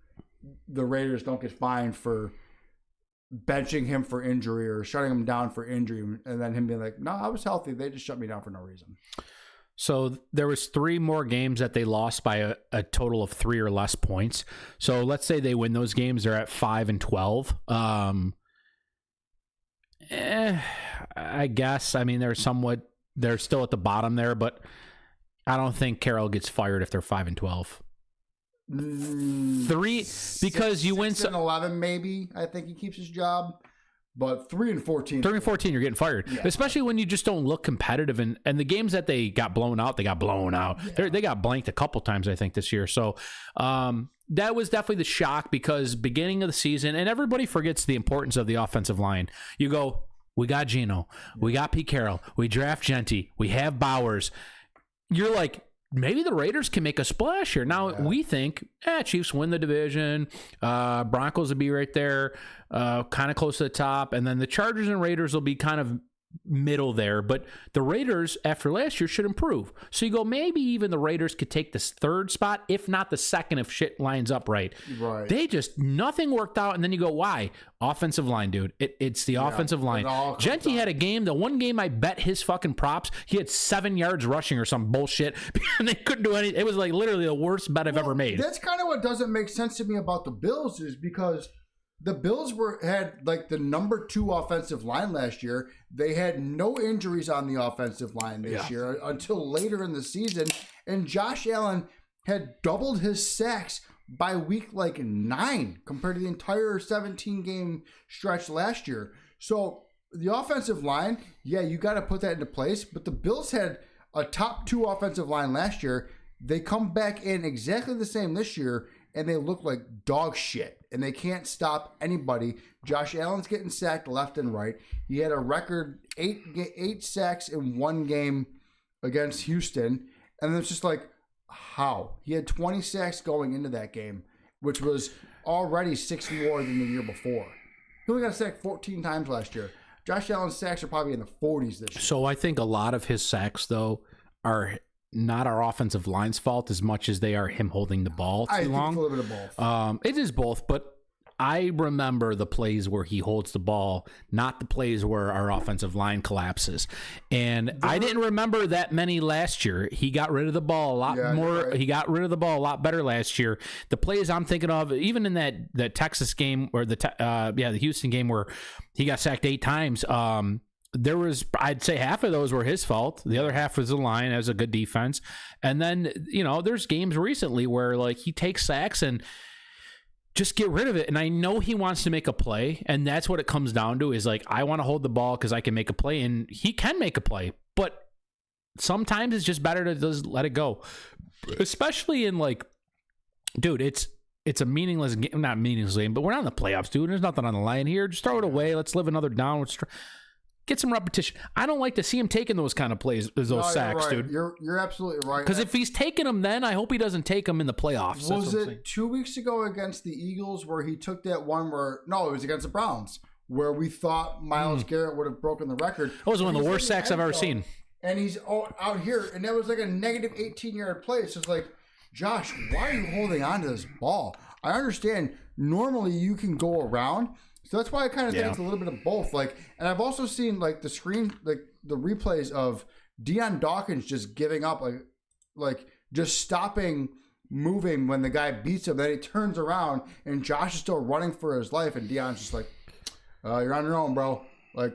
C: the Raiders don't get fined for benching him for injury or shutting him down for injury, and then him being like, no, I was healthy. They just shut me down for no reason.
B: So there was 3 more games that they lost by a total of 3 or less points. So let's say they win those games. They're at 5-12. I guess. I mean, they're still at the bottom there, but I don't think Carroll gets fired if they're 5-12. 3 because you win
C: 6-11 maybe. I think he keeps his job, but 3-14.
B: 3-14, you're getting fired, especially when you just don't look competitive. And the games that they got blown out, Yeah. They got blanked a couple times, I think, this year. So that was definitely the shock because beginning of the season, and everybody forgets the importance of the offensive line. You go, we got Geno, we got Pete Carroll, we draft Genty, we have Bowers. You're like, maybe the Raiders can make a splash here. Now, we think, Chiefs win the division. Broncos will be right there, kind of close to the top. And then the Chargers and Raiders will be kind of middle there. But the Raiders, after last year, should improve. So you go, maybe even the Raiders could take this 3rd spot, if not the 2nd, if shit lines up right.
C: Right.
B: They just, nothing worked out. And then you go, why? Offensive line, dude. It's the offensive line. Genty had a game, the one game I bet his fucking props, he had 7 yards rushing or some bullshit. And they couldn't do anything. It was like literally the worst bet I've ever made.
C: That's kind of what doesn't make sense to me about the Bills is because the Bills had the number 2 offensive line last year. They had no injuries on the offensive line this year until later in the season. And Josh Allen had doubled his sacks by week 9 compared to the entire 17-game stretch last year. So the offensive line, you got to put that into place. But the Bills had a top 2 offensive line last year. They come back in exactly the same this year, and they look like dog shit. And they can't stop anybody. Josh Allen's getting sacked left and right. He had a record 8 sacks in one game against Houston. And it's just how? He had 20 sacks going into that game, which was already 6 more than the year before. He only got sacked 14 times last year. Josh Allen's sacks are probably in the 40s this year.
B: So I think a lot of his sacks, though, are not our offensive line's fault as much as they are him holding the ball too long.
C: I think it's a little bit of both.
B: It is both, but I remember the plays where he holds the ball, not the plays where our offensive line collapses. And I didn't remember that many last year. He got rid of the ball a lot more. Right. He got rid of the ball a lot better last year. The plays I'm thinking of, even in that Texas game or the Houston game where he got sacked 8 times, there was, I'd say half of those were his fault. The other half was the line as a good defense. And then, there's games recently where like he takes sacks and just get rid of it. And I know he wants to make a play. And that's what it comes down to is like, I want to hold the ball because I can make a play, and he can make a play. But sometimes it's just better to just let it go. Especially in like, dude, it's a meaningless game, not meaningless game, but we're not in the playoffs, dude. There's nothing on the line here. Just throw it away. Let's live another down. Get some repetition. I don't like to see him taking those kind of plays, those sacks,
C: right.
B: dude.
C: You're absolutely right.
B: Because if he's taking them, then I hope he doesn't take them in the playoffs.
C: Was it 2 weeks ago against the Eagles where he took that one where? No, it was against the Browns where we thought Myles Garrett would have broken the record.
B: That was one of the worst sacks I've ever seen.
C: And he's out here, and that was like a negative 18-yard play. It's just like, Josh, why are you holding on to this ball? I understand. Normally, you can go around. So that's why I kind of think it's a little bit of both. Like, and I've also seen like the replays of Deion Dawkins just giving up, like just stopping moving when the guy beats him. Then he turns around and Josh is still running for his life, and Deion's just like, "You're on your own, bro." Like,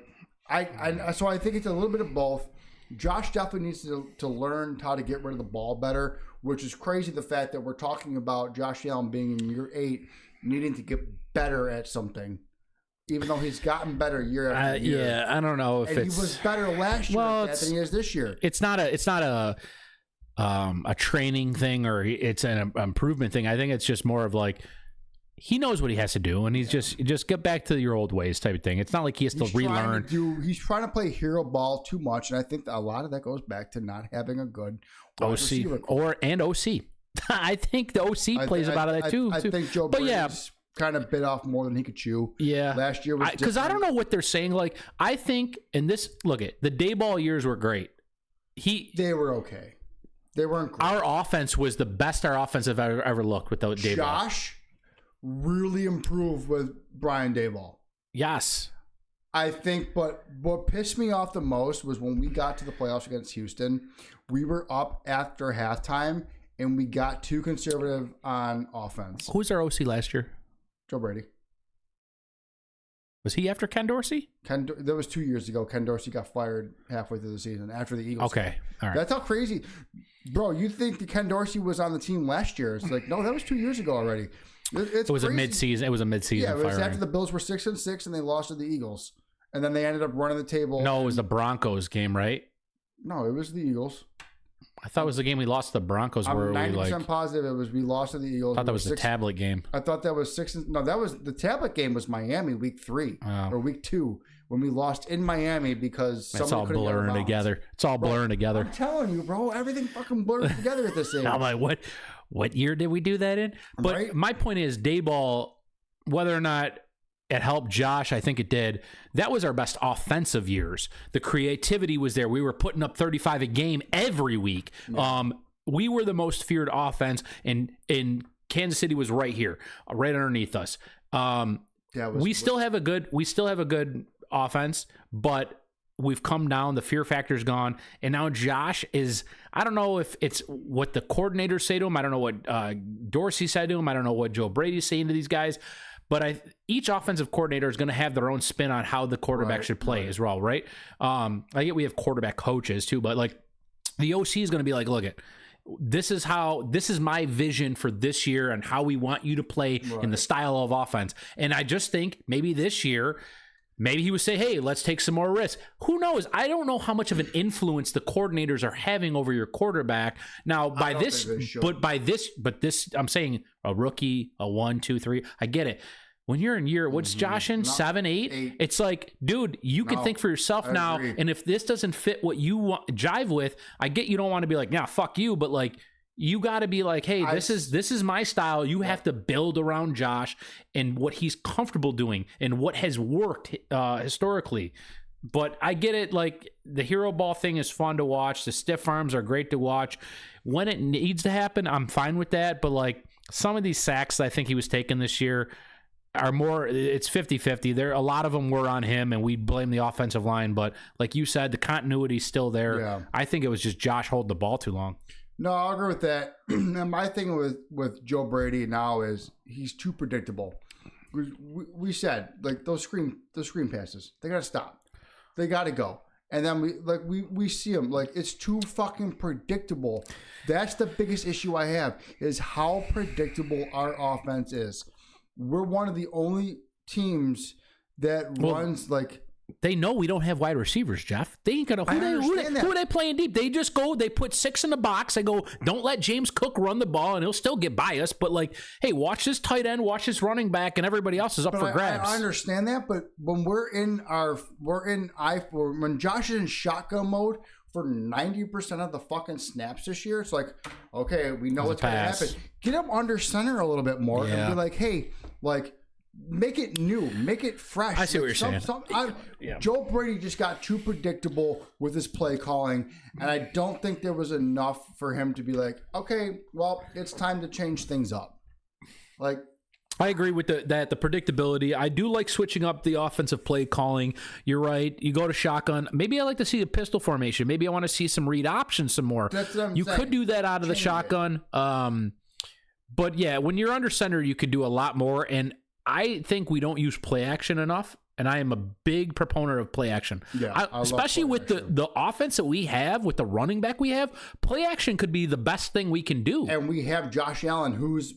C: so I think it's a little bit of both. Josh definitely needs to learn how to get rid of the ball better, which is crazy. The fact that we're talking about Josh Allen being in year 8, needing to get better at something. Even though he's gotten better year after year.
B: Yeah, I don't know if
C: he was better last year than he is this year.
B: It's not a training thing or it's an improvement thing. I think it's just more of like he knows what he has to do, and he's just get back to your old ways type of thing. It's not like he has to relearn.
C: He's trying to play hero ball too much, and I think a lot of that goes back to not having a good
B: OC and OC. I think the OC plays about that too.
C: I think Joe Brady's kind of bit off more than he could chew.
B: Yeah.
C: Last year was
B: because I don't know what they're saying. Like, I think in this, look at the Dayball years were great.
C: They were okay. They weren't great.
B: Our offense was the best our offense have ever looked with Dayball.
C: Josh really improved with Brian Dayball.
B: Yes.
C: I think, but what pissed me off the most was when we got to the playoffs against Houston, we were up after halftime and we got too conservative on offense.
B: Who was our OC last year?
C: Joe Brady.
B: Was he after Ken Dorsey?
C: That was 2 years ago. Ken Dorsey got fired halfway through the season after the Eagles.
B: Okay. All right.
C: That's how crazy. Bro, you think that Ken Dorsey was on the team last year. It's like, no, that was 2 years ago already. It was
B: crazy. A mid-season. It was a mid-season
C: firing. Yeah, it was after
B: firing.
C: the Bills were 6-6 and they lost to the Eagles. And then they ended up running the table.
B: No, it was the Broncos game, right?
C: No, it was the Eagles.
B: I thought it was the game we lost to the Broncos.
C: I'm
B: where
C: 90% positive it was we lost to the Eagles.
B: I thought that was the tablet game.
C: I thought that was the tablet game was Miami week 3 or week 2 when we lost in Miami because
B: it's all blurring together. It's all blurring together.
C: I'm telling you, bro, everything fucking blurs together at this age.
B: I'm like, what year did we do that in? But my point is, Dayball, whether or not it helped Josh, I think it did. That was our best offensive years. The creativity was there. We were putting up 35 a game every week. Yeah. We were the most feared offense, and Kansas City was right here, right underneath us. We still have a good offense, but we've come down. The fear factor's gone, and now Josh is. I don't know if it's what the coordinators say to him. I don't know what Dorsey said to him. I don't know what Joe Brady's saying to these guys. But each offensive coordinator is going to have their own spin on how the quarterback should play as well, right? I get we have quarterback coaches too, but like the OC is going to be like, look, this is my vision for this year and how we want you to play in the style of offense. And I just think maybe this year, maybe he would say, hey, let's take some more risks. Who knows? I don't know how much of an influence the coordinators are having over your quarterback. Now, by this, I'm saying a rookie, a 1, 2, 3. I get it. When you're in year, what's Josh in? 7, 8? It's like, dude, you can think for yourself now.
C: Agree.
B: And if this doesn't fit what you want, jive with, I get you don't want to be like, yeah, fuck you. But like, you got to be like, hey, this is my style. You have to build around Josh and what he's comfortable doing and what has worked historically. But I get it. Like the hero ball thing is fun to watch. The stiff arms are great to watch. When it needs to happen, I'm fine with that. But like some of these sacks I think he was taking this year, are more, it's 50-50. There, a lot of them were on him, and we blame the offensive line. But like you said, the continuity's still there.
C: Yeah.
B: I think it was just Josh holding the ball too long.
C: No, I'll agree with that. And my thing with Joe Brady now is he's too predictable. We said, like, those screen passes, they got to stop. They got to go. And then we see him, like, it's too fucking predictable. That's the biggest issue I have, is how predictable our offense is. We're one of the only teams that runs, like...
B: They know we don't have wide receivers, Jeff. They ain't gonna. Who are they playing deep? They just go. They put 6 in the box. They go. Don't let James Cook run the ball, and he'll still get by us. But like, hey, watch this tight end, watch this running back, and everybody else is up for grabs.
C: I understand that, but when when Josh is in shotgun mode for 90% of the fucking snaps this year, it's like, okay, we know what's going to happen. Get him under center a little bit more and be like, hey, like. Make it new. Make it fresh.
B: I see what you're saying.
C: Joe Brady just got too predictable with his play calling, and I don't think there was enough for him to be like, okay, well, it's time to change things up. Like,
B: I agree with the predictability. I do like switching up the offensive play calling. You're right. You go to shotgun. Maybe I like to see a pistol formation. Maybe I want to see some read options some more.
C: That's what I'm
B: you
C: saying.
B: could do that out of the shotgun. But yeah, when you're under center, you could do a lot more. And I think we don't use play action enough, and I am a big proponent of play action.
C: Yeah,
B: especially with the offense that we have, with the running back we have, play action could be the best thing we can do.
C: And we have Josh Allen, who's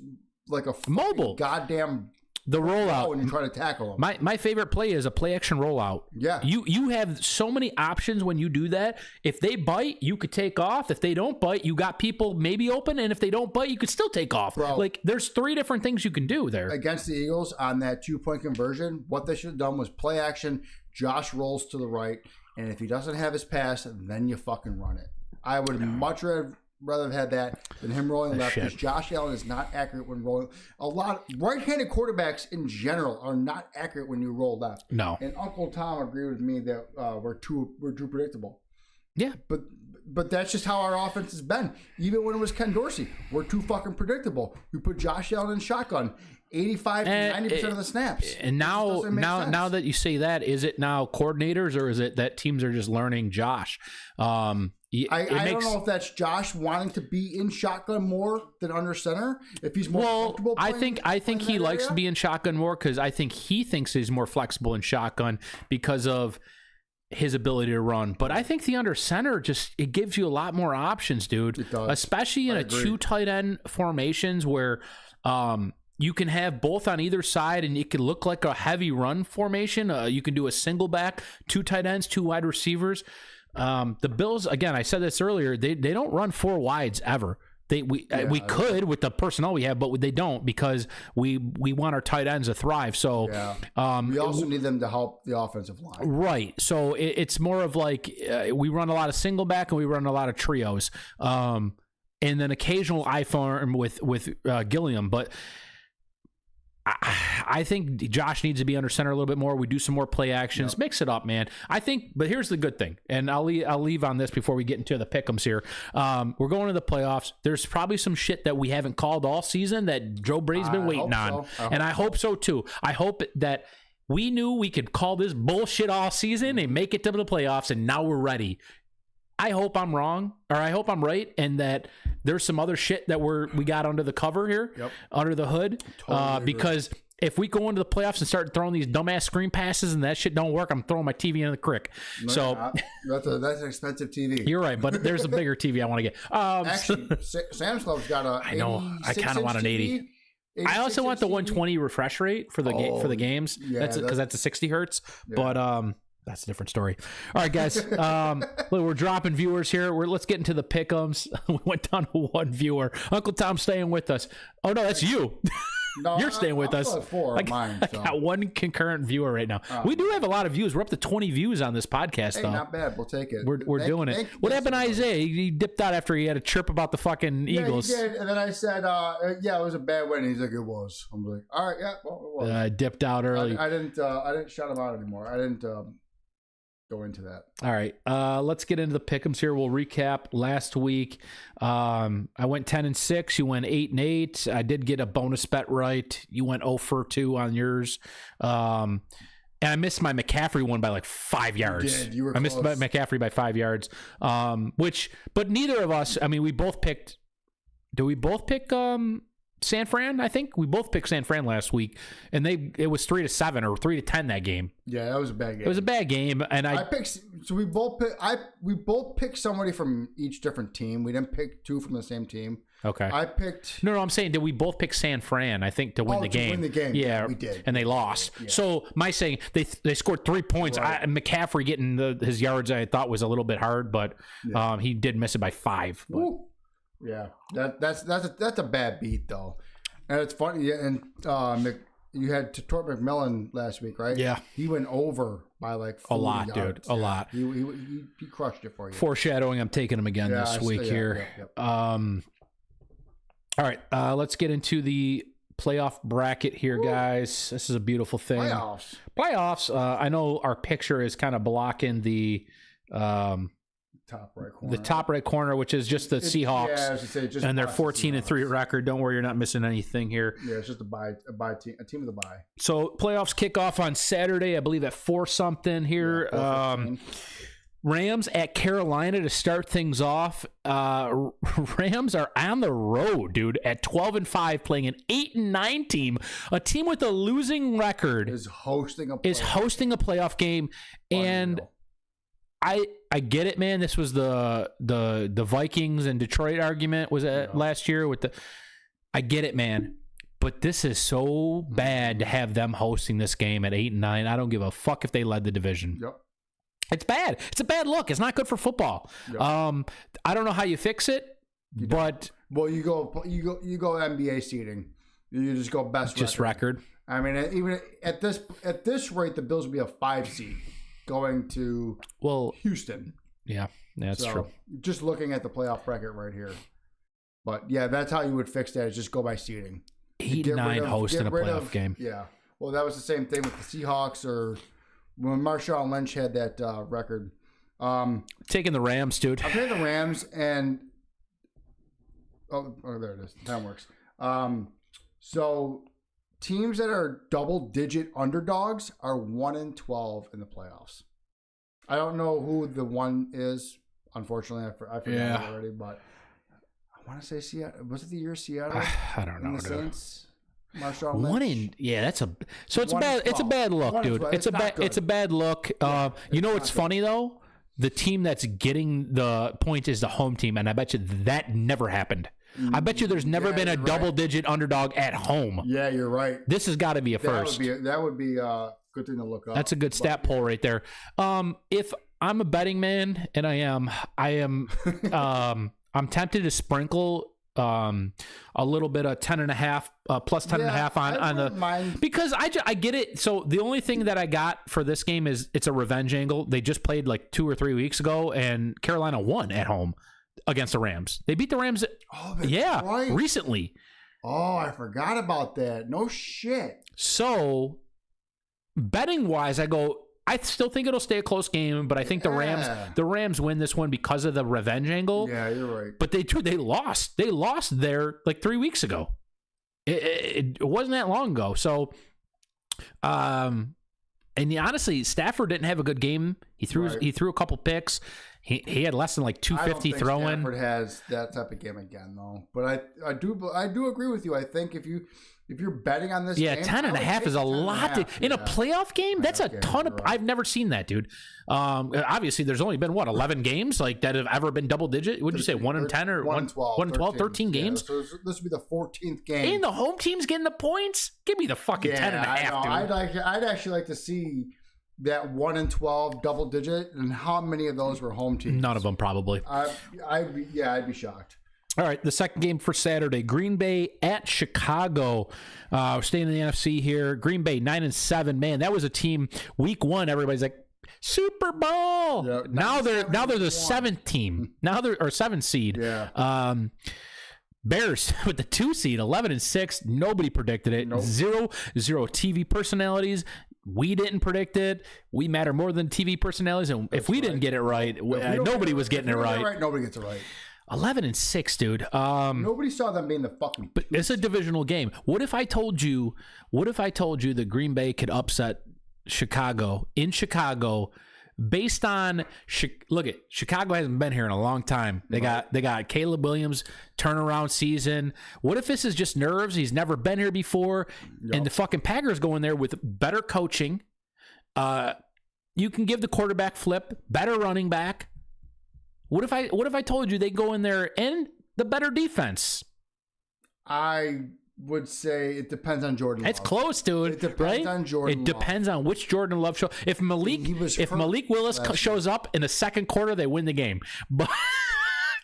C: like a
B: mobile
C: goddamn
B: the rollout
C: when you try to tackle him.
B: My favorite play is a play action rollout.
C: Yeah,
B: you have so many options when you do that. If they bite, you could take off. If they don't bite, you got people maybe open, and if they don't bite, you could still take off.
C: Bro,
B: like, there's 3 different things you can do there
C: against the Eagles on that 2-point conversion. What they should have done was play action. Josh rolls to the right, and if he doesn't have his pass, then you fucking run it. I would much rather have had that than him rolling left, because Josh Allen is not accurate when rolling. A lot right-handed quarterbacks in general are not accurate when you roll left.
B: No.
C: And Uncle Tom agreed with me that we're too predictable.
B: Yeah.
C: But that's just how our offense has been. Even when it was Ken Dorsey, we're too fucking predictable. We put Josh Allen in shotgun 85 to 90% of the snaps.
B: And now that you say that, is it now coordinators, or is it that teams are just learning Josh?
C: I don't know if that's Josh wanting to be in shotgun more than under center. If he's more comfortable playing,
B: I think he likes to be in shotgun more, because I think he thinks he's more flexible in shotgun because of his ability to run. But I think the under center it gives you a lot more options, dude.
C: It does.
B: Especially in 2 tight end formations where you can have both on either side, and it can look like a heavy run formation. You can do a single back, 2 tight ends, 2 wide receivers. The Bills, again, I said this earlier, they don't run 4 wides ever. We could with the personnel we have, but they don't, because we want our tight ends to thrive. So
C: we also need them to help the offensive line.
B: Right. So it's more of like we run a lot of single back, and we run a lot of trios, and then occasional I form with Gilliam, but I think Josh needs to be under center a little bit more. We do some more play actions, mix it up, man. I think, but here's the good thing, and I'll leave on this before we get into the pick'ems here. We're going to the playoffs. There's probably some shit that we haven't called all season that Joe Brady's been waiting on, and I hope so too. I hope that we knew we could call this bullshit all season and make it to the playoffs, and now we're ready. I hope I'm wrong, or I hope I'm right, and that there's some other shit that we got under the cover here, under the hood. Totally because if we go into the playoffs and start throwing these dumbass screen passes and that shit don't work, I'm throwing my TV into the creek.
C: No, that's an expensive TV.
B: You're right, but there's a bigger TV I want to get.
C: Actually, Sam's Club's got a.
B: I know. I kind of want an 80. I also want the 120 refresh rate for the for the games. Yeah, because that's a 60 hertz. Yeah. But that's a different story. All right, guys. We're dropping viewers here. Let's get into the pick'ems. We went down to 1 viewer. Uncle Tom's staying with us. Oh no, that's you.
C: No,
B: you're staying with us.
C: I
B: got 1 concurrent viewer right now. We do have a lot of views. We're up to 20 views on this podcast, though.
C: Not bad. We'll take it.
B: We're doing it. What happened to Isaiah? He dipped out after he had a chirp about the fucking Eagles.
C: He did. And then I said, it was a bad win. He's like, it was. I'm like, all right, yeah, well, it was.
B: Dipped out early.
C: I didn't shut him out anymore. I didn't go go into that.
B: All right, let's get into the pick'ems here. We'll recap last week. I went 10-6. You went 8-8. I did get a bonus bet right. You went 0-2 on yours. And I missed my McCaffrey one by like 5 yards.
C: You did. You were
B: I missed
C: close.
B: my McCaffrey by 5 yards. But neither of us. I mean, we both picked. Do we both pick San Fran? I think we both picked San Fran last week, and it was 3-7 or 3-10 that game.
C: Yeah, that was a bad game.
B: It was a bad game, and
C: I picked. So we both picked somebody from each different team. We didn't pick two from the same team.
B: Okay.
C: I picked.
B: No, I'm saying did we both pick San Fran? I think to win the game.
C: To win the game.
B: Yeah,
C: we did,
B: and they lost.
C: Yeah.
B: So my saying they scored 3 points.
C: Right.
B: McCaffrey getting his yards I thought was a little bit hard, but he did miss it by 5. But.
C: Yeah, that's a bad beat though, and it's funny. Yeah, and you had Tort McMillan last week, right?
B: Yeah,
C: he went over by like 40
B: a lot,
C: yards.
B: dude, a lot.
C: He crushed it for you.
B: Foreshadowing, I'm taking him again this week here.
C: Yep.
B: All right, let's get into the playoff bracket here, guys. This is a beautiful thing. Playoffs. I know our picture is kind of blocking the
C: top right corner.
B: The top right corner, which is just the Seahawks.
C: Yeah, I was gonna say, just
B: and their
C: watch the
B: 14-3 record. Don't worry, you're not missing anything here.
C: Yeah, it's just a team of the bye.
B: So playoffs kick off on Saturday, I believe at 4-something here.
C: Yeah,
B: Rams at Carolina to start things off. Rams are on the road, dude, at 12-5, playing an 8-9 team. A team with a losing record
C: is hosting a
B: playoff game, and I get it, man. This was the Vikings and Detroit argument was last year with the. I get it, man. But this is so bad to have them hosting this game at 8-9. I don't give a fuck if they led the division.
C: Yep.
B: It's bad. It's a bad look. It's not good for football. Yep. I don't know how you fix it, but
C: you go NBA seeding. You just go best
B: record.
C: I mean, even at this rate, the Bills would be a 5 seed. Going to Houston.
B: Yeah, that's true.
C: Just looking at the playoff bracket right here. But yeah, that's how you would fix that, is just go by seeding.
B: 8-9 hosting a playoff game.
C: Yeah. Well, that was the same thing with the Seahawks or when Marshawn Lynch had that record.
B: Taking the Rams, dude.
C: I'm taking the Rams and there it is. Time works. So teams that are double-digit underdogs are 1-12 in the playoffs. I don't know who the one is. Unfortunately, I forgot already. But I want to say Seattle. Was it the year Seattle?
B: I don't know.
C: The Saints. Marshawn Lynch.
B: It's a bad. It's a bad look, dude. It's a bad look. You know what's funny though? The team that's getting the point is the home team, and I bet you that never happened. I bet you there's never been a double-digit underdog at home.
C: Yeah, you're right.
B: This has got to be a first.
C: That would be a good thing to look up.
B: That's a good stat poll right there. If I'm a betting man, and I am, I'm tempted to sprinkle a little bit of 10.5 plus 10.5 on the mind. Because I get it. So the only thing that I got for this game is it's a revenge angle. They just played like 2 or 3 weeks ago, and Carolina won at home against the Rams. They beat the Rams.
C: Right.
B: Recently.
C: Oh, I forgot about that. No shit.
B: So betting wise, I still think it'll stay a close game, but I think the Rams win this one because of the revenge angle.
C: Yeah, you're right.
B: But they lost. They lost there like 3 weeks ago. It wasn't that long ago. So, and honestly, Stafford didn't have a good game. He threw a couple picks. He had less than like 250 throwing.
C: Stafford has that type of game again, though. But I do agree with you. I think if you're betting on this game,
B: 10.5 is a lot in a playoff game. That's a ton of. I've never seen that, dude. Obviously, there's only been 11 games like that have ever been double digit. Would you say 1-10 or 1-12, 13 games?
C: So this would be the 14th game.
B: And the home team's getting the points. Give me the fucking 10.5, dude.
C: I'd actually like to see that 1-12 double digit, and how many of those were home teams?
B: None of them, probably.
C: I'd be shocked.
B: All right, the second game for Saturday, Green Bay at Chicago. Staying in the NFC here. Green Bay 9-7. Man, that was a team. Week 1, everybody's like, Super Bowl. Yeah, now they're the 7th team. Now they're 7th seed.
C: Yeah.
B: Bears with the 2 seed, 11-6. Nobody predicted it. Nope. Zero TV personalities. we didn't predict it. We matter more than TV personalities, and if we didn't get it right, nobody was getting it right.
C: Nobody gets it right.
B: 11-6, dude.
C: Nobody saw them being the fucking.
B: But it's a divisional game. What if I told you that Green Bay could upset Chicago in Chicago, based on look at Chicago hasn't been here in a long time. They got Caleb Williams turnaround season. What if this is just nerves? He's never been here before, and the fucking Packers go in there with better coaching. You can give the quarterback flip, better running back. What if I told you they go in there and the better defense?
C: I would say it depends on Jordan Love.
B: It's close, dude.
C: It depends on Jordan
B: It depends on which Jordan Love show. If Malik Willis shows up in the second quarter, they win the game. But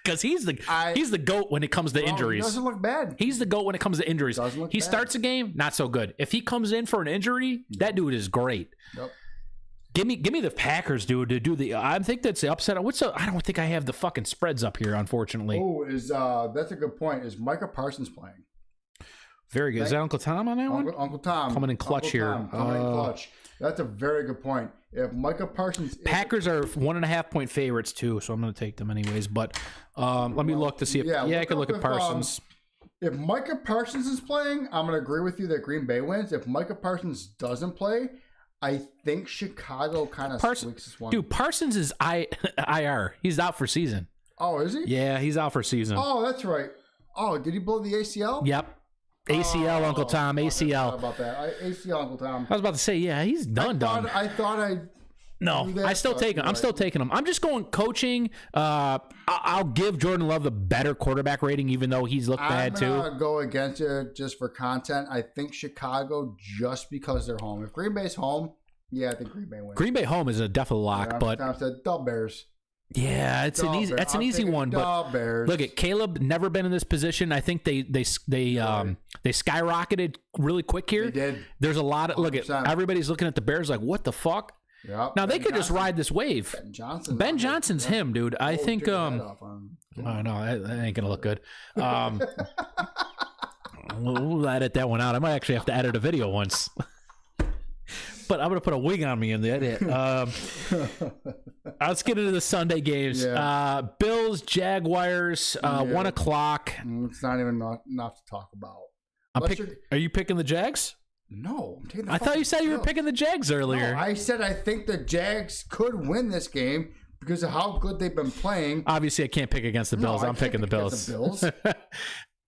B: because he's the GOAT when it comes to injuries.
C: He doesn't look bad.
B: He's the GOAT when it comes to injuries. He starts a game, not so good. If he comes in for an injury, that dude is great.
C: Yep.
B: Give me the Packers, dude, to do the. I think that's the upset. I don't think I have the fucking spreads up here, unfortunately.
C: Oh, that's a good point. Is Micah Parsons playing?
B: Very good. Is that Uncle Tom on that one?
C: Uncle Tom
B: coming in clutch here.
C: Coming in clutch. That's a very good point. If Micah Parsons,
B: Packers are 1.5 point favorites too, so I'm going to take them anyways. But let me look to see if I can look at Parsons.
C: If Micah Parsons is playing, I'm going to agree with you that Green Bay wins. If Micah Parsons doesn't play, I think Chicago kind of squeaks this one.
B: Dude, Parsons is IR. He's out for season.
C: Oh, is he?
B: Yeah, he's out for season.
C: Oh, that's right. Oh, did he blow the ACL?
B: Yep. ACL, Uncle Tom. ACL.
C: About that. ACL, Uncle Tom.
B: I was about to say, yeah, he's done. I still take him. I'm still taking him. I'm just going coaching. I'll give Jordan Love the better quarterback rating, even though he's looked bad too.
C: I'm gonna go against it just for content. I think Chicago, just because they're home. If Green Bay's home, I think Green Bay wins.
B: Green Bay home is a definite lock, but
C: Tom said the Bears.
B: Yeah, it's an easy. That's an easy one. But look at Caleb. Never been in this position. I think they skyrocketed really quick here.
C: They did.
B: There's a lot of 100%. Look at everybody's looking at the Bears like, what the fuck?
C: Yep.
B: Now they could just ride this wave. Ben Johnson's him, dude. I think. Oh no, that ain't gonna look good. We'll edit that one out. I might actually have to edit a video once. But I'm going to put a wig on me in the edit. Let's get into the Sunday games. Yeah. Bills, Jaguars, 1 o'clock.
C: It's not even enough to talk about.
B: Are you picking the Jags?
C: No. I'm taking the
B: I thought you said you were picking the Jags earlier.
C: No, I said I think the Jags could win this game because of how good they've been playing.
B: Obviously, I can't pick against the Bills. I'm picking the Bills.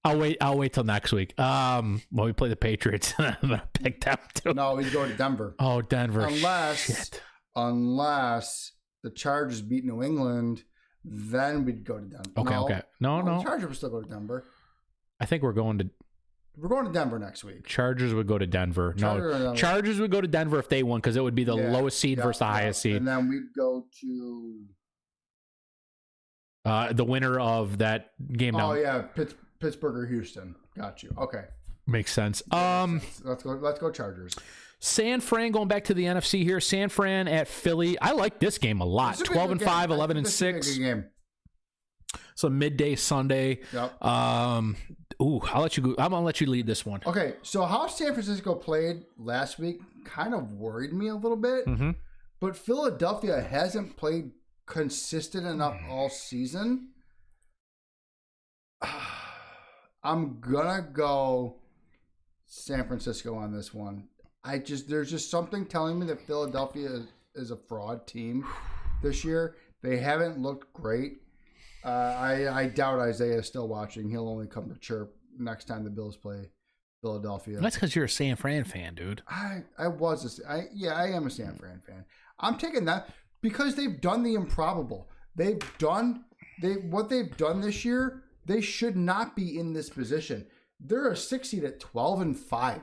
B: I'll wait till next week. We play the Patriots. I'm gonna pick them too.
C: No, we go to Denver.
B: Oh, Denver.
C: Unless the Chargers beat New England, then we'd go to Denver.
B: Okay. No.
C: The Chargers would still go to Denver.
B: I think we're going to
C: Denver next week.
B: Chargers would go to Denver. Chargers would go to Denver if they won because it would be the lowest seed versus the highest seed.
C: And then we'd go to
B: the winner of that game.
C: Oh yeah, Pittsburgh or Houston. Got you. Okay.
B: Makes sense.
C: Let's go Chargers.
B: San Fran going back to the NFC here. San Fran at Philly. I like this game a lot. 12-5, 11-6.
C: Game.
B: So midday Sunday.
C: Yep.
B: I'll let you go. I'm gonna let you lead this one.
C: Okay. So how San Francisco played last week kind of worried me a little bit.
B: Mm-hmm.
C: But Philadelphia hasn't played consistent enough all season. I'm gonna go San Francisco on this one. There's just something telling me that Philadelphia is a fraud team this year. They haven't looked great. I doubt Isaiah is still watching. He'll only come to chirp next time the Bills play Philadelphia.
B: That's because you're a San Fran fan, dude.
C: I am a San Fran fan. I'm taking that because they've done the improbable. What they've done this year. They should not be in this position. They're a 6 seed at 12-5.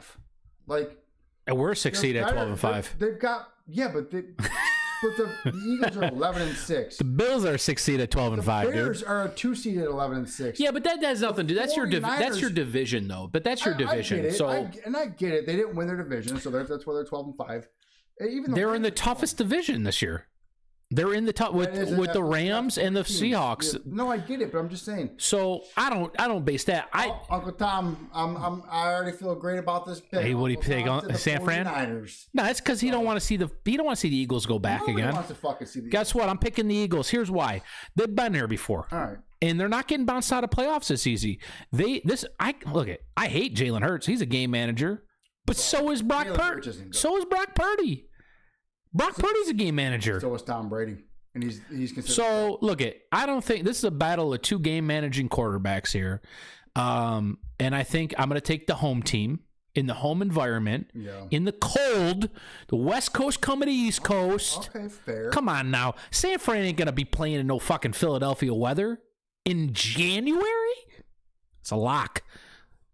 B: And we're a 6 seed at 12-5.
C: They've got but the Eagles are 11-6.
B: The Bills are a 6 seed at 12-5.
C: The Bears are a 2 seed at 11-6.
B: Yeah, but that has nothing to do. That's your division, though. But that's your division.
C: I get it. They didn't win their division, so that's why they're 12-5.
B: They're in the toughest division this year. They're in the top with the Rams and the Seahawks.
C: Yeah. No, I get it, but I'm just saying.
B: So I don't base that.
C: Uncle Tom, I already feel great about this pick.
B: Hey, what do you pick on San Fran? No, it's because he don't want to see the Eagles go back again.
C: Wants to fucking see the
B: Guess what? I'm picking the Eagles. Here's why. They've been here before.
C: All right.
B: And they're not getting bounced out of playoffs this easy. I hate Jalen Hurts. He's a game manager, but so is Brock Purdy. So is Brock Purdy. Brock Purdy's a game manager.
C: So is Tom Brady, and he's considered.
B: So I don't think this is a battle of two game managing quarterbacks here, and I think I'm going to take the home team in the home environment, in the cold, the West Coast coming to East Coast.
C: Okay, fair.
B: Come on now, San Fran ain't going to be playing in no fucking Philadelphia weather in January. It's a lock.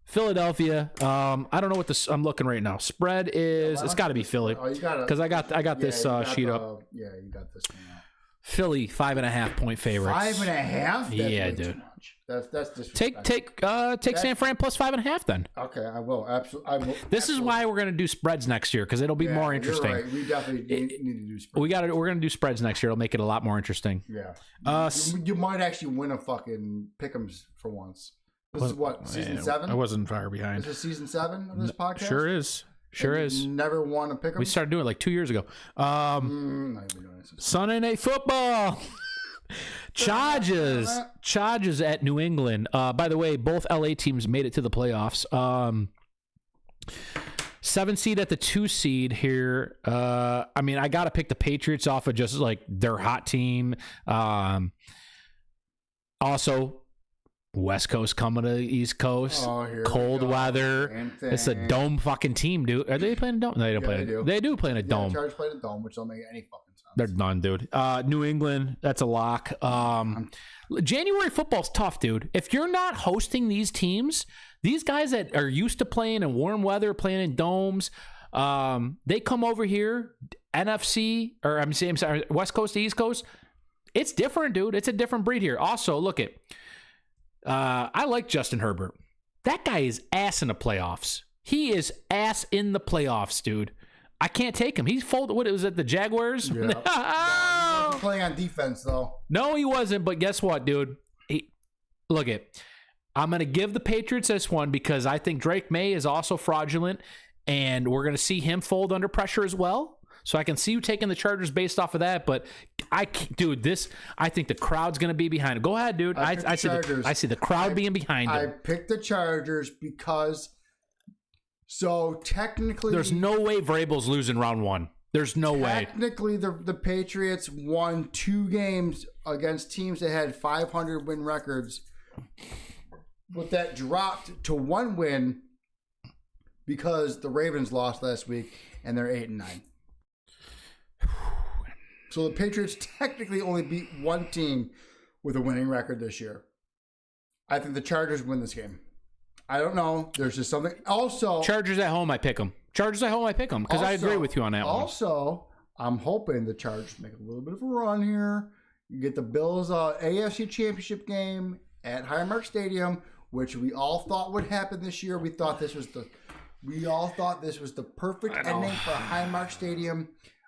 B: Philadelphia. I don't know what I'm looking right now. Spread is. It's got to be Philly. Because I got this sheet up.
C: Yeah, you got this one out.
B: Philly 5.5 point favorites.
C: 5.5?
B: Yeah, dude.
C: That's disrespectful.
B: Take San Fran plus 5.5 then.
C: Okay, I will. Absolutely.
B: This is why we're gonna do spreads next year because it'll be more interesting.
C: You're right. We definitely need to do spreads.
B: We're gonna do spreads next year. It'll make it a lot more interesting.
C: Yeah. You might actually win a fucking pick'ems for once. This is what, season 7?
B: I wasn't far behind.
C: This is season 7 of this podcast?
B: Sure is. Sure is.
C: Never won a pick'em?
B: We started doing it like 2 years ago. Sunday Night Football. Chargers at New England. By the way, both LA teams made it to the playoffs. 7 seed at the 2 seed here. I mean, I got to pick the Patriots off of just like their hot team. Also, West Coast coming to East Coast. Cold weather. It's a dome fucking team, dude. Are they playing a dome? No, they don't play. They do play in a dome.
C: Chargers play in a dome, which don't make any fucking sense.
B: They're done, dude. New England, that's a lock. January football's tough, dude. If you're not hosting these teams, these guys that are used to playing in warm weather, playing in domes, they come over here, NFC, or I'm sorry, West Coast to East Coast. It's different, dude. It's a different breed here. Also, look at. I like Justin Herbert. That guy is ass in the playoffs. He is ass in the playoffs, dude. I can't take him. He's folded. What was it? The Jaguars?
C: Yeah. He wasn't playing on defense, though.
B: No, he wasn't. But guess what, dude? Look it. I'm going to give the Patriots this one because I think Drake May is also fraudulent, and we're going to see him fold under pressure as well. So I can see you taking the Chargers based off of that, but I think the crowd's going to be behind him. Go ahead, dude. I see the crowd being behind him.
C: I picked the Chargers because, so technically,
B: there's no way Vrabel's losing round 1. There's no way.
C: Technically, the Patriots won 2 games against teams that had 500 win records, but that dropped to 1 win because the Ravens lost last week and they're 8-9. So the Patriots technically only beat 1 team with a winning record this year. I think the Chargers win this game. I don't know. There's just something. Also,
B: Chargers at home, I pick them. Chargers at home, I pick them because I agree with you on that one.
C: Also, I'm hoping the Chargers make a little bit of a run here. You get the Bills AFC Championship game at Highmark Stadium, which we all thought would happen this year. We all thought this was the perfect ending for Highmark Stadium.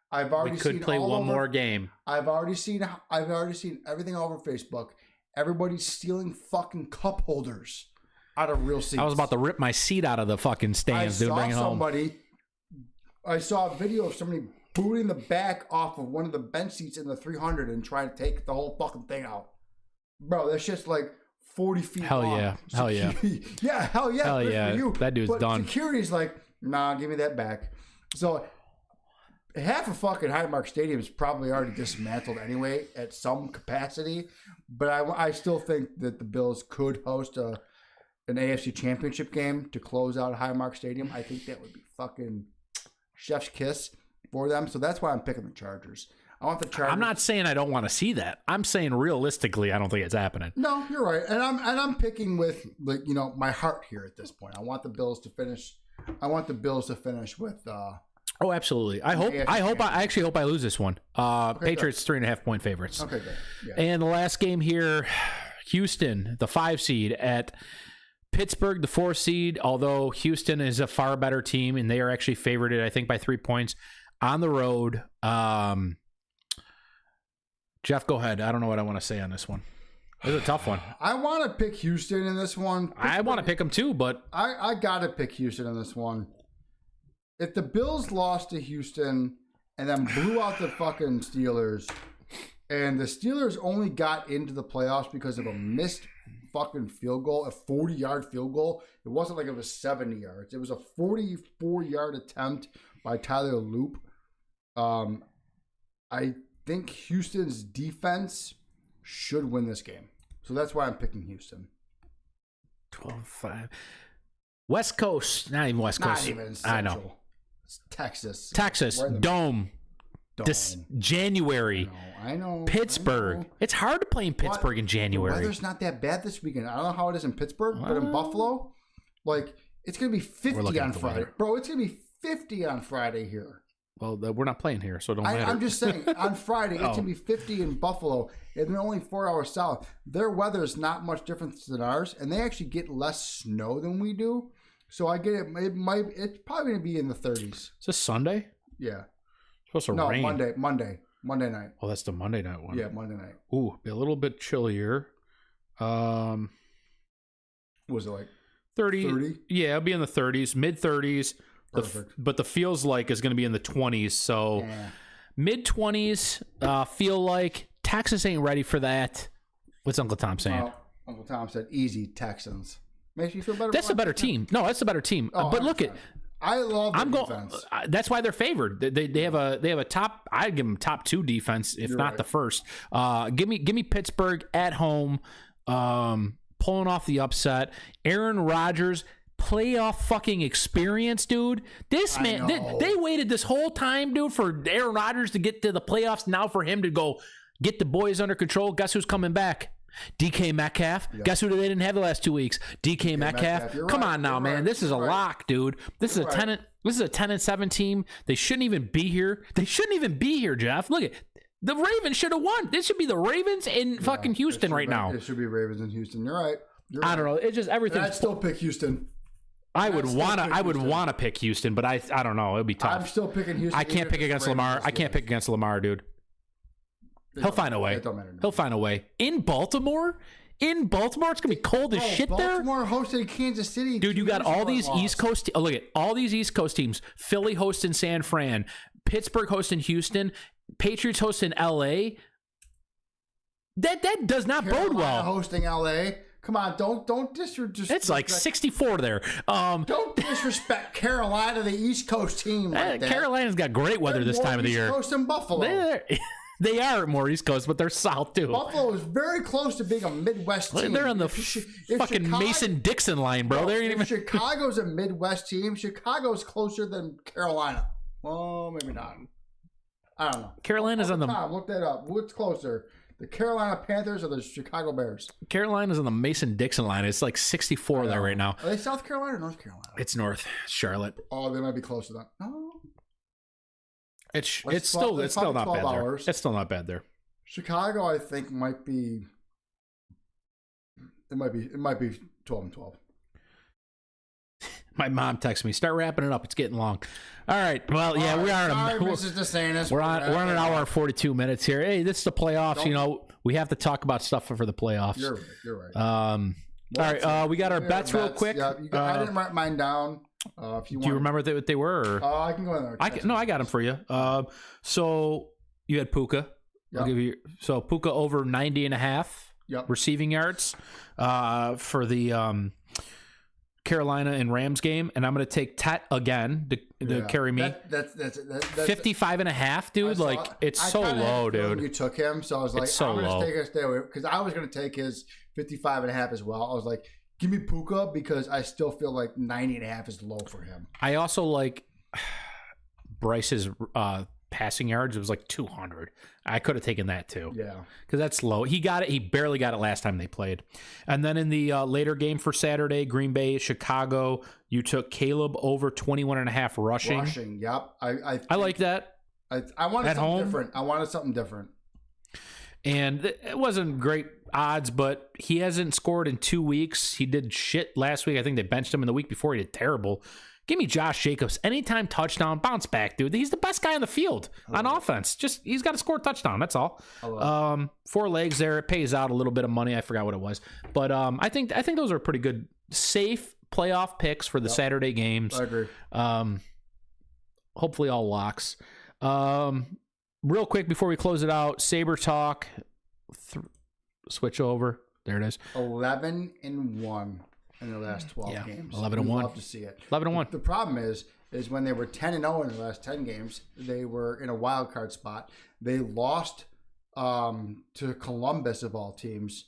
C: I've already seen
B: play one more game.
C: I've already seen everything over Facebook. Everybody's stealing fucking cup holders out of real seats.
B: I was about to rip my seat out of the fucking stands, dude. Bring it home.
C: I saw a video of somebody booting the back off of one of the bench seats in the 300 and trying to take the whole fucking thing out. Bro, that's just like 40 feet
B: Hell
C: long.
B: Yeah. Hell yeah.
C: Yeah, hell yeah.
B: Hell yeah.
C: You.
B: That dude's done.
C: Security's like, nah, give me that back. So half of fucking Highmark Stadium is probably already dismantled anyway at some capacity. But I still think that the Bills could host an AFC Championship game to close out Highmark Stadium. I think that would be fucking chef's kiss for them. So that's why I'm picking the Chargers. I want the Chargers.
B: I'm not saying I don't want to see that. I'm saying realistically, I don't think it's happening.
C: No, you're right. And I'm picking with my heart here at this point. I want the Bills to finish. With
B: oh, absolutely. I actually hope I lose this one. Patriots 3.5 point favorites.
C: Okay, good. Yeah.
B: And the last game here, Houston, the 5 seed at Pittsburgh, the 4 seed. Although Houston is a far better team, and they are actually favored, I think, by 3 points on the road. Jeff, go ahead. I don't know what I want to say on this one. It's a tough one.
C: I want to pick Houston in this one.
B: I want to pick them too, but
C: I got to pick Houston in this one. If the Bills lost to Houston and then blew out the fucking Steelers, and the Steelers only got into the playoffs because of a missed fucking field goal, a 40-yard field goal. It wasn't like it was 70 yards. It was a 44-yard attempt by Tyler Loop. I think Houston's defense should win this game. So that's why I'm picking Houston.
B: 12-5. West Coast. Not even West Coast.
C: Not even Central.
B: I know.
C: It's Texas.
B: Texas. Dome. January.
C: I know.
B: Pittsburgh.
C: I know.
B: It's hard to play in Pittsburgh in January.
C: The weather's not that bad this weekend. I don't know how it is in Pittsburgh, but in Buffalo, like, it's going to be 50 on Friday. Bro, it's going to be 50 on Friday here.
B: Well, we're not playing here, so it don't matter.
C: I'm just saying, on Friday, it's going to be 50 in Buffalo, and they're only 4 hours south. Their weather is not much different than ours, and they actually get less snow than we do. So I get it. It's probably going to be in the 30s.
B: Is this Sunday?
C: Yeah.
B: It's supposed to rain.
C: Monday night.
B: Oh, that's the Monday night one.
C: Yeah, Monday night.
B: Ooh, be a little bit chillier.
C: Was it like
B: 30? Yeah, it'll be in the 30s, mid 30s.
C: Perfect.
B: But the feels like is going to be in the 20s. So mid 20s. Feel like Texas ain't ready for that. What's Uncle Tom saying?
C: Well, Uncle Tom said, "Easy Texans." Makes you feel better.
B: That's a better team. No, that's a better team.
C: Oh,
B: but look at.
C: I love the defense.
B: That's why they're favored. They have a top. I'd give them top 2 defense, if not the first. Give me Pittsburgh at home, pulling off the upset. Aaron Rodgers, playoff fucking experience, dude. This man, they waited this whole time, dude, for Aaron Rodgers to get to the playoffs. Now for him to go get the boys under control. Guess who's coming back? DK Metcalf. Yep. Guess who they didn't have the last 2 weeks? DK Metcalf. Come on now, man. This is a lock, dude. This is a 10-7 team. They shouldn't even be here. Jeff. Look at the Ravens should have won. This should be the Ravens in fucking Houston right now.
C: It should be Ravens in Houston. You're right.
B: I don't know. It's just everything.
C: I'd still pick Houston.
B: I would want to pick Houston, but I don't know. It'd be tough.
C: I'm still picking Houston.
B: I can't pick against Lamar. I can't pick against Lamar, dude. He'll find a way.
C: It don't matter.
B: He'll find a way. In Baltimore, it's gonna be cold as shit there.
C: Baltimore hosted Kansas City.
B: Dude, you got all these East Coast. Look at all these East Coast teams. Philly hosting San Fran, Pittsburgh hosting Houston, Patriots hosting L.A. That does not bode well.
C: Hosting L.A. Come on, don't disrespect.
B: It's like 64 there.
C: Don't disrespect Carolina, the East Coast team. Like that.
B: Carolina's got great weather this time of the year.
C: East Coast and Buffalo.
B: They are more East Coast, but they're South too.
C: Buffalo is very close to being a Midwest team.
B: They're on the fucking Mason-Dixon line, bro.
C: If Chicago's a Midwest team, Chicago's closer than Carolina. Well, maybe not. I don't know.
B: Carolina's on the...
C: Tom, look that up. What's closer? The Carolina Panthers or the Chicago Bears?
B: Carolina's on the Mason-Dixon line. It's like 64 there right now.
C: Are they South Carolina or North Carolina?
B: It's North. Charlotte.
C: Oh, they might be closer then. No.
B: It's still not bad there. It's still not bad there.
C: Chicago, I think, might be. It might be 12-12.
B: My mom texted me, "Start wrapping it up. It's getting long." All right. Well, yeah, we are.
C: Mrs. DeSantis.
B: We're on an hour and 42 minutes here. Hey, this is the playoffs. We have to talk about stuff for the playoffs.
C: You're right.
B: All right. We got our bets real quick.
C: Yeah, I didn't write mine down. Do
B: you remember what they were? Or?
C: I can go in there.
B: I got them for you. So you had Puka.
C: Yep.
B: I'll give you Puka over 90.5 receiving yards for the Carolina and Rams game, and I'm going to take Tet again to carry me.
C: That's
B: 55.5, dude. It's so low, dude.
C: You took him, so I was like, I'm going to take a stay away because I was going to take his 55.5 as well. I was like, give me Puka because I still feel like 90.5 is low for him.
B: I also like Bryce's passing yards. It was like 200. I could have taken that too.
C: Yeah.
B: Because that's low. He got it. He barely got it last time they played. And then in the later game for Saturday, Green Bay, Chicago, you took Caleb over 21.5 rushing.
C: Rushing, yep.
B: I like that.
C: I wanted something different. I wanted something different.
B: And it wasn't great odds, but he hasn't scored in 2 weeks. He did shit last week. I think they benched him in the week before. He did terrible. Give me Josh Jacobs. Anytime touchdown, bounce back, dude. He's the best guy on the field on offense. Just he's got to score a touchdown. That's all. 4 legs there. It pays out a little bit of money. I forgot what it was, but I think those are pretty good, safe playoff picks for the Saturday games.
C: I agree.
B: Hopefully all locks. Real quick before we close it out, Saber talk. Switch over. There it is.
C: 11-1 in the last 12 games.
B: 11-1.
C: Love to see it.
B: 11-1.
C: The problem is when they were 10-0 in the last 10 games, they were in a wild card spot. They lost to Columbus of all teams.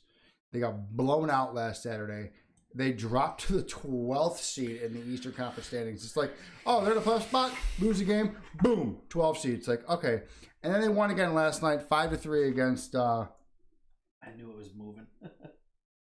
C: They got blown out last Saturday. They dropped to the 12th seed in the Eastern Conference standings. It's like, oh, they're in the first spot, lose a game, boom, 12 seeds. Like, okay. And then they won again last night, 5-3 against.
B: I knew it was moving.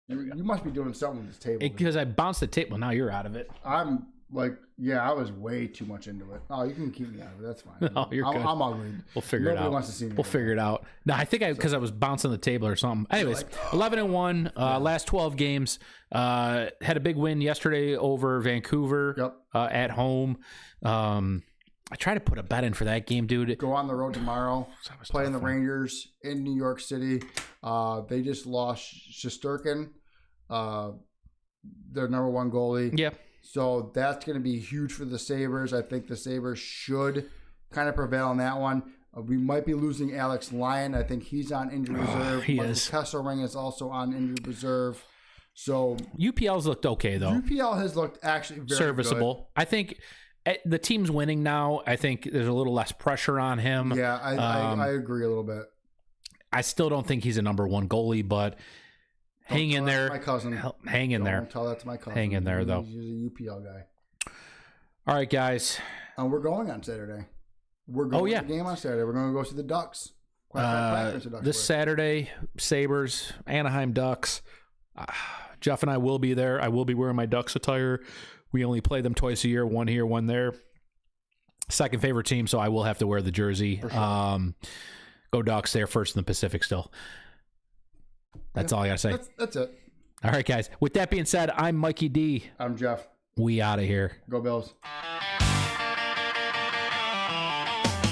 C: You must be doing something with this table.
B: Because I bounced the table. Now you're out of it.
C: I'm like, yeah, I was way too much into it. Oh, you can keep me out of it. That's fine.
B: No, you're good.
C: I'm ugly.
B: We'll figure it out.
C: Nobody wants to see me.
B: We'll figure it out. No, I think because I was bouncing the table or something. Anyways, 11-1, last 12 games. Had a big win yesterday over Vancouver at home. I tried to put a bet in for that game, dude.
C: Go on the road tomorrow. Playing the Rangers in New York City. They just lost Shesterkin, their number 1 goalie.
B: Yep.
C: So that's going to be huge for the Sabres. I think the Sabres should kind of prevail on that one. We might be losing Alex Lyon. I think he's on injured reserve.
B: He
C: Michael
B: is.
C: Kesselring is also on injured reserve. So
B: UPL's looked okay, though.
C: UPL has looked actually very
B: serviceable.
C: good.
B: I think the team's winning now. I think there's a little less pressure on him.
C: Yeah, I agree a little bit.
B: I still don't think he's a number 1 goalie, but hang in there.
C: My cousin.
B: Hang in there.
C: Don't tell that to my cousin.
B: Hang in there, though.
C: He's a UPL guy.
B: All right, guys.
C: And we're going on Saturday. We're going to the game on Saturday. We're going to go see the Ducks.
B: This Saturday, Sabres, Anaheim Ducks. Jeff and I will be there. I will be wearing my Ducks attire. We only play them twice a year, one here, one there. Second favorite team, so I will have to wear the jersey. Sure. Go Ducks. They're first in the Pacific still. That's all I got to say.
C: That's it.
B: All right, guys. With that being said, I'm Mikey D.
C: I'm Jeff.
B: We out of here.
C: Go Bills.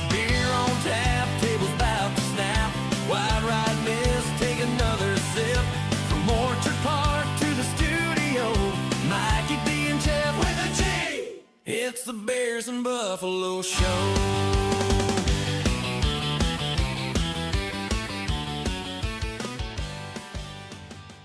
A: Beer on tap, tables about to snap. Wide right miss, take another sip. From Orchard Park to the studio, Mikey D and Jeff with a G. It's the Bears and Buffalo Show.